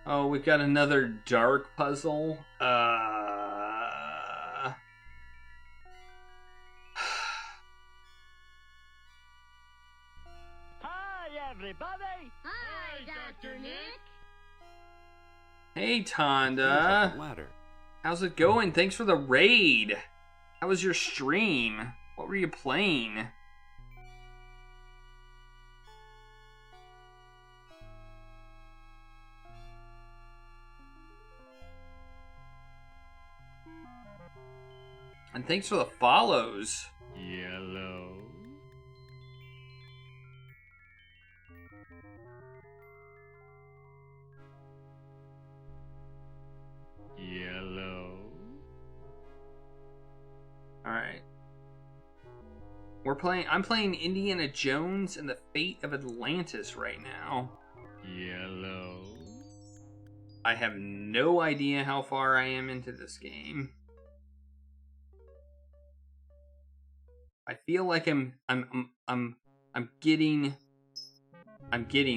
Oh, we've got another dark puzzle. Hi, everybody. Hi, Dr. Nick. Hey, Feels Tonda. like a ladder. How's it going? Thanks for the raid. How was your stream? What were you playing? And thanks for the follows. Yellow. Yellow. Alright. I'm playing Indiana Jones and the Fate of Atlantis right now. Yellow. I have no idea how far I am into this game. I feel like I'm getting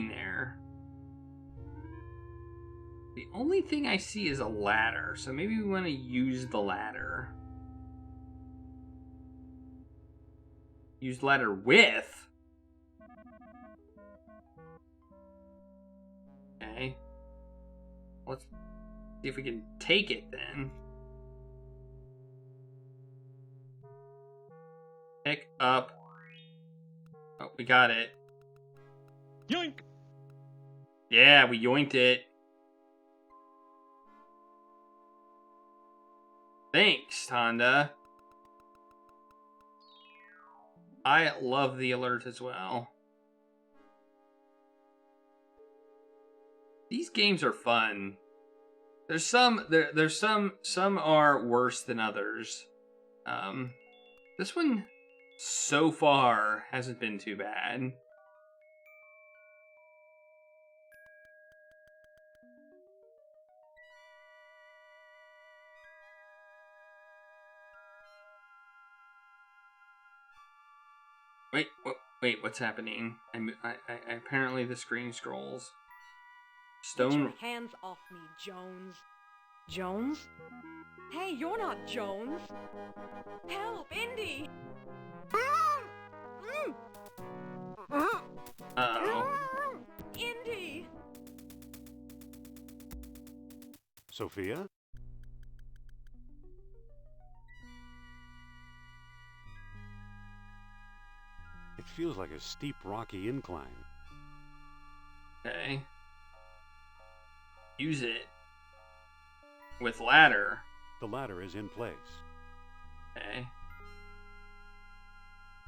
there. The only thing I see is a ladder, so maybe we want to use the ladder. Use ladder with. Okay. Let's see if we can take it then. Pick up. Oh, we got it. Yoink! Yeah, we yoinked it. Thanks, Tonda. I love the alert as well. These games are fun. There's some are worse than others. This one so far hasn't been too bad. Wait, what's happening? I apparently the screen scrolls. Get Stone. your hands off me, Jones. Jones? Hey, you're not Jones. Help, Indy! Uh-oh. Indy! Sophia? It feels like a steep, rocky incline. Okay. Use it. With ladder. The ladder is in place. Okay.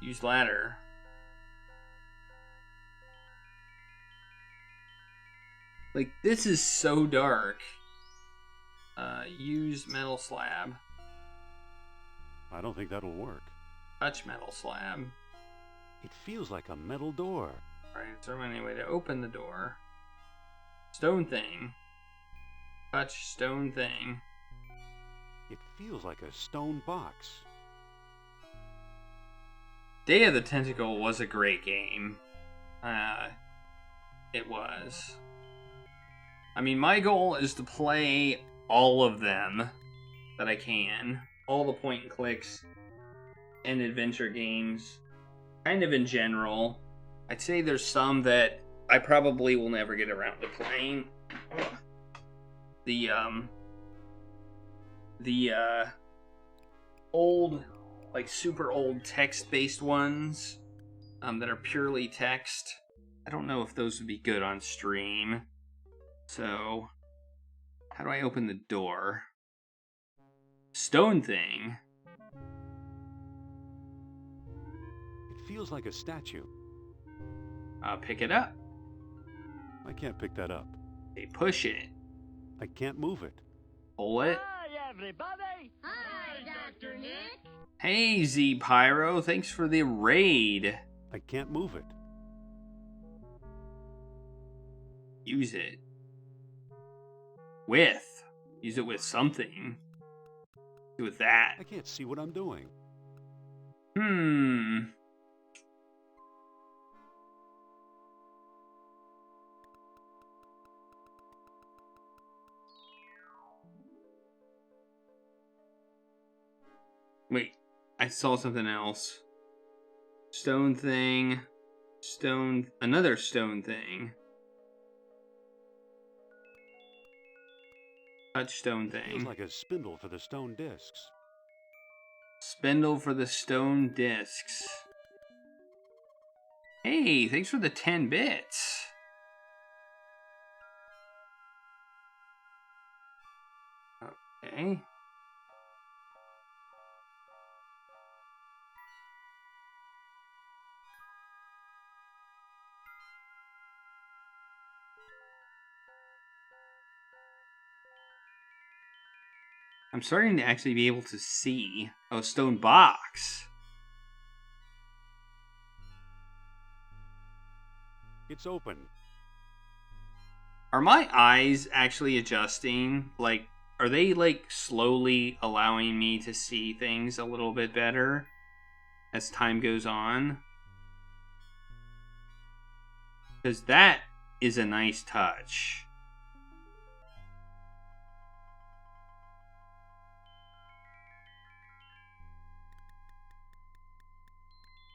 Use ladder. Like, this is so dark. Use metal slab. I don't think that'll work. Touch metal slab. It feels like a metal door. Alright, is there any way to open the door? Stone thing. Touch stone thing. It feels like a stone box. Day of the Tentacle was a great game. It was. I mean, my goal is to play all of them that I can. All the point and clicks and adventure games. Kind of in general. I'd say there's some that I probably will never get around to playing. The old, like super old text-based ones that are purely text. I don't know if those would be good on stream. So, how do I open the door? Stone thing. It feels like a statue. I'll pick it up. I can't pick that up. Okay, push it. I can't move it. Pull it. Hi, everybody. Hi, Dr. Nick. Hey, Z Pyro, thanks for the raid. I can't move it. Use it. With. Use it with something. Do with that. I can't see what I'm doing. Wait, I saw something else. Stone thing. Stone. Another stone thing. Touchstone It feels thing. like a spindle for the stone discs. Spindle for the stone discs. Hey, thanks for the 10 bits. Okay. I'm starting to actually be able to see. Oh, stone box. It's open. Are my eyes actually adjusting? Like, are they like slowly allowing me to see things a little bit better as time goes on? Because that is a nice touch.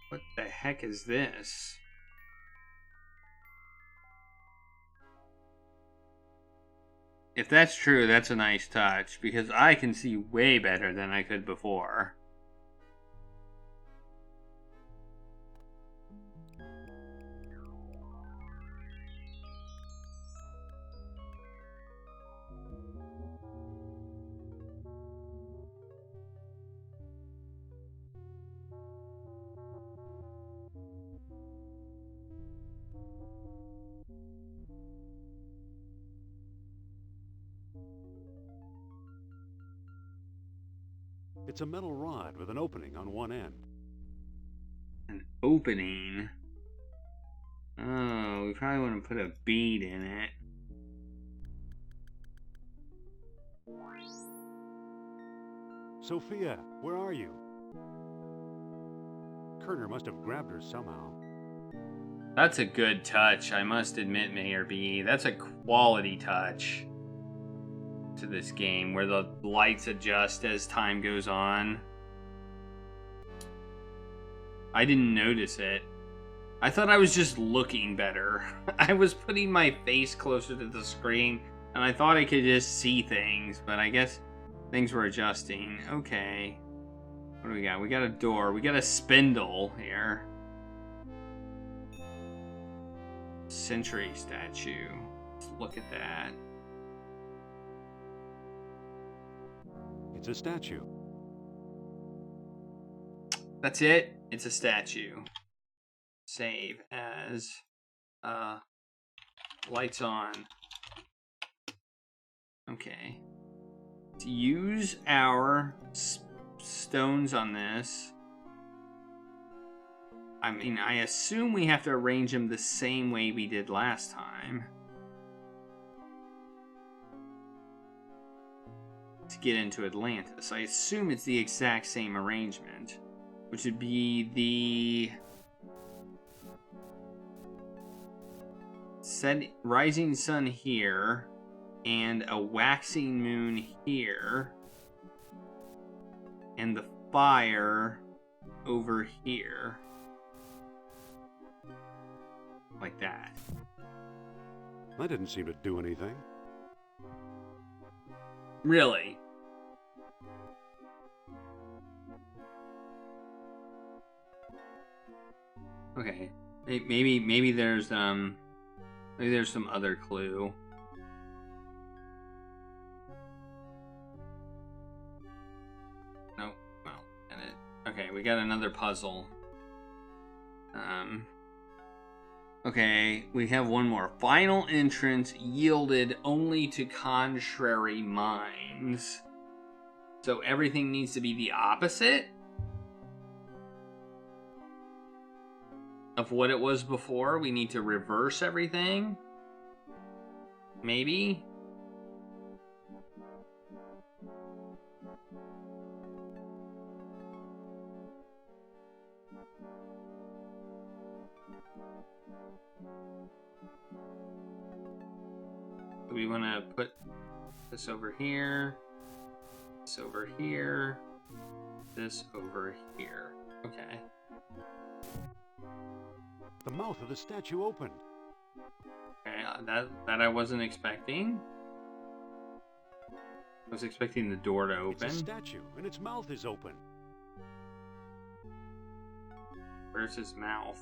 What the heck is this? If that's true, that's a nice touch, because I can see way better than I could before. It's a metal rod with an opening on one end. An opening? Oh, we probably want to put a bead in it. Sophia, where are you? Kerner must have grabbed her somehow. That's a good touch, I must admit, Mayor B. That's a quality touch. to this game where the lights adjust as time goes on. I didn't notice it. I thought I was just looking better. I was putting my face closer to the screen, and I thought I could just see things, but I guess things were adjusting. Okay. What do we got? We got a door. We got a spindle here. Century statue. Let's look at that. It's a statue. That's it. It's a statue. Save as lights on. Okay. To use our stones on this, I mean, I assume we have to arrange them the same way we did last time to get into Atlantis. I assume it's the exact same arrangement, which would be the rising sun here and a waxing moon here and the fire over here. Like that. That didn't seem to do anything. Really? Okay. Maybe there's some other clue. No. Well, okay, we got another puzzle. Okay, we have one more. Final entrance yielded only to contrary minds. So everything needs to be the opposite of what it was before. We need to reverse everything. Maybe. We want to put this over here, this over here, this over here. Okay. The mouth of the statue opened. Okay, that I wasn't expecting. I was expecting the door to open. It's a statue, and its mouth is open. Where's his mouth?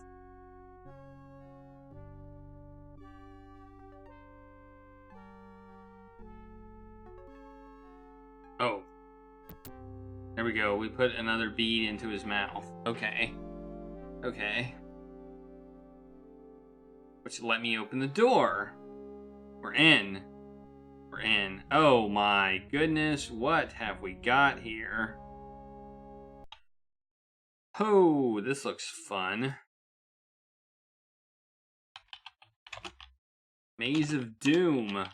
Oh. There we go. We put another bead into his mouth. Okay. Okay. Which let me open the door. We're in. We're in. Oh my goodness. What have we got here? Oh, this looks fun. Maze of Doom.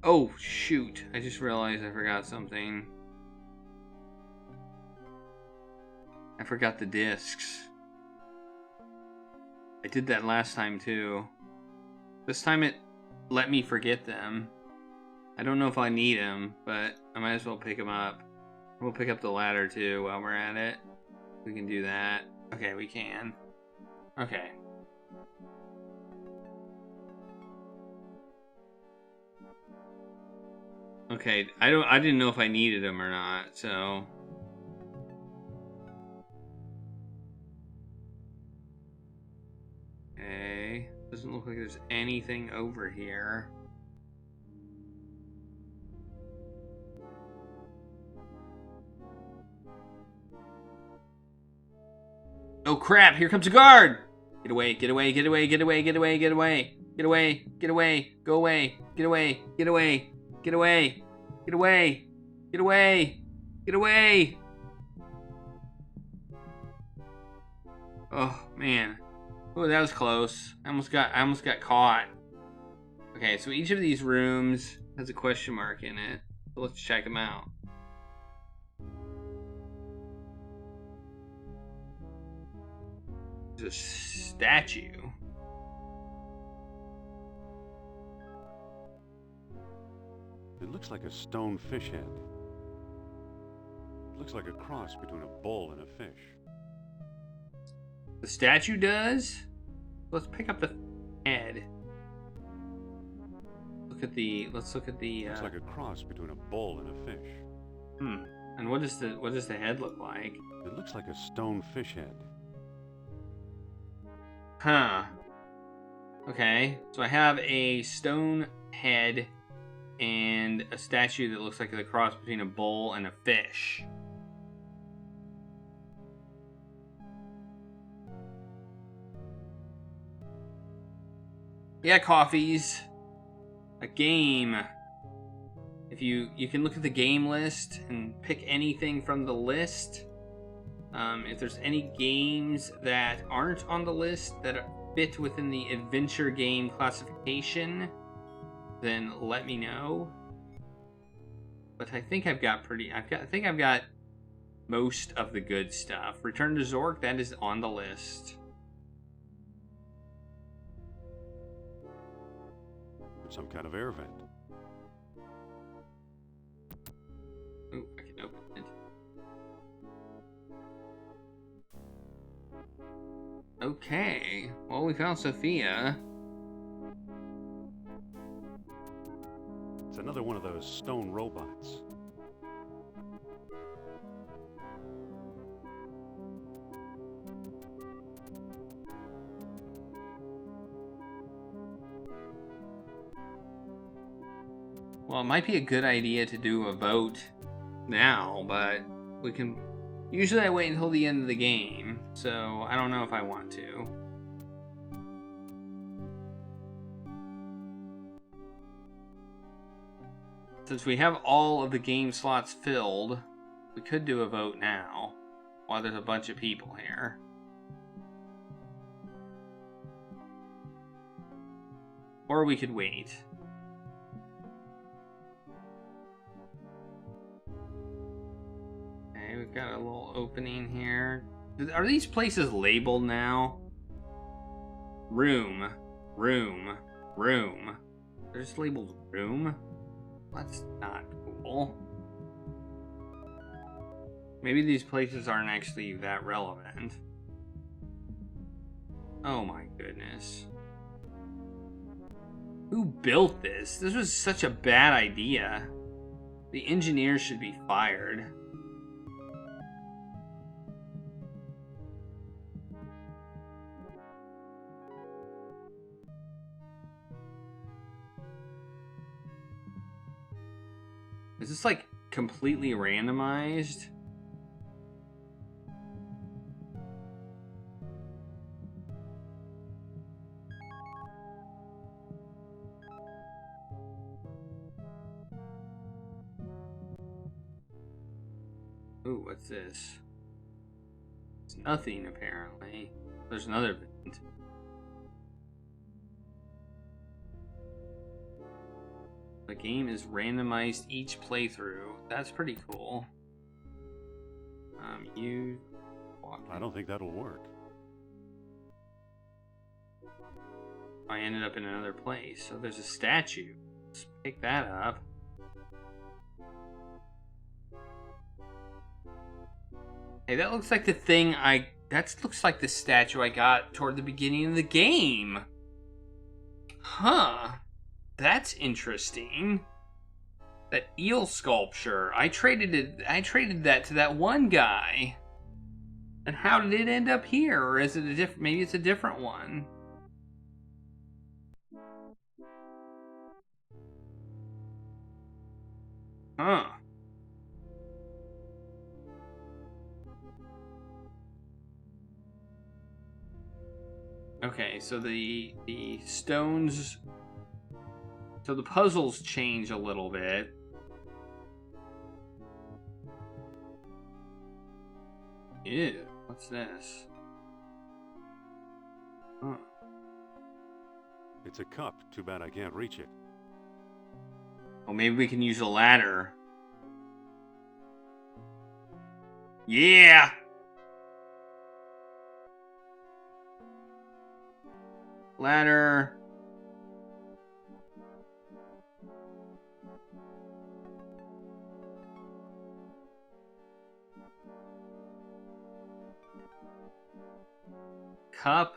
Oh, shoot. I just realized I forgot something. I forgot the discs. I did that last time, too. This time it let me forget them. I don't know if I need them, but I might as well pick them up. We'll pick up the ladder, too, while we're at it. We can do that. Okay, we can. Okay. Okay, I didn't know if I needed them or not, so. Okay, doesn't look like there's anything over here. Oh crap, here comes a guard! Get away, get away, get away, get away, get away, get away, get away, get away, go away, get away, get away. Get away! Get away! Get away! Get away! Oh man. Oh, that was close. I almost got caught. Okay, so each of these rooms has a question mark in it. So let's check them out. There's a statue. It looks like a stone fish head. It looks like a cross between a bull and a fish. The statue does? Let's pick up the head. Let's look at the Looks like a cross between a bull and a fish. And what does the head look like? It looks like a stone fish head. Huh. Okay. So I have a stone head and a statue that looks like the cross between a bull and a fish. Yeah, coffees. A game. If you can look at the game list and pick anything from the list. If there's any games that aren't on the list that fit within the adventure game classification, then let me know. But I think I've got most of the good stuff. Return to Zork, that is on the list. Some kind of air vent. Ooh, I can open it. Okay, well, we found Sophia. It's another one of those stone robots. Well, it might be a good idea to do a vote now, but we can... Usually I wait until the end of the game, so I don't know if I want to. Since we have all of the game slots filled, we could do a vote now, while there's a bunch of people here. Or we could wait. Okay, we've got a little opening here. Are these places labeled now? Room, room, room. They're just labeled room? That's not cool. Maybe these places aren't actually that relevant. Oh my goodness. Who built this? This was such a bad idea. The engineers should be fired. Is this like completely randomized? Ooh, what's this? It's nothing apparently. There's another vent. The game is randomized each playthrough. That's pretty cool. You walk in. I don't think that'll work. I ended up in another place. So there's a statue. Let's pick that up. Hey, that looks like the thing that looks like the statue I got toward the beginning of the game. Huh. That's interesting. That eel sculpture. I traded that to that one guy. And how did it end up here? Or is it maybe it's a different one? Huh. Okay, so the stones... So the puzzles change a little bit. Ew, what's this? Huh. It's a cup. Too bad I can't reach it. Well, maybe we can use a ladder Yeah! Ladder. Cup.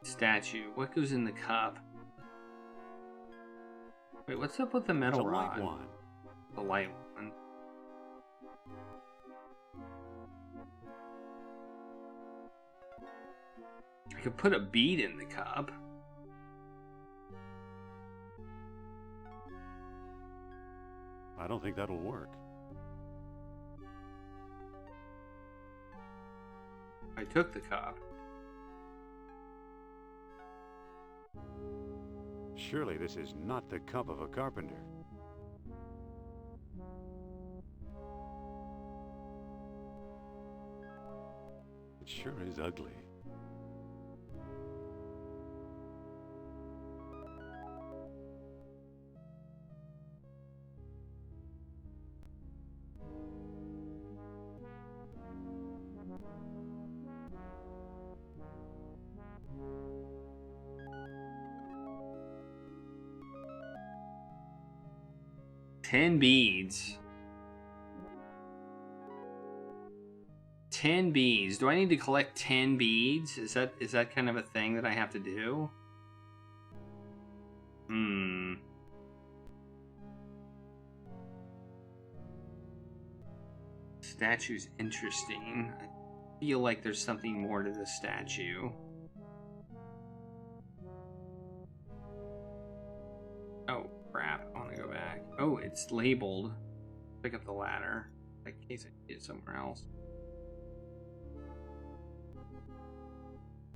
Statue. What goes in the cup? Wait, what's up with the It's a metal light rod? wand. The light one. I could put a bead in the cup. I don't think that'll work. I took the cup. Surely this is not the cup of a carpenter. It sure is ugly. Ten beads. 10 beads. Do I need to collect 10 beads? Is that kind of a thing that I have to do? Statue's interesting. I feel like there's something more to this statue. Oh, crap. I want to go back. Oh, it's labeled. Pick up the ladder. In case I can get it somewhere else.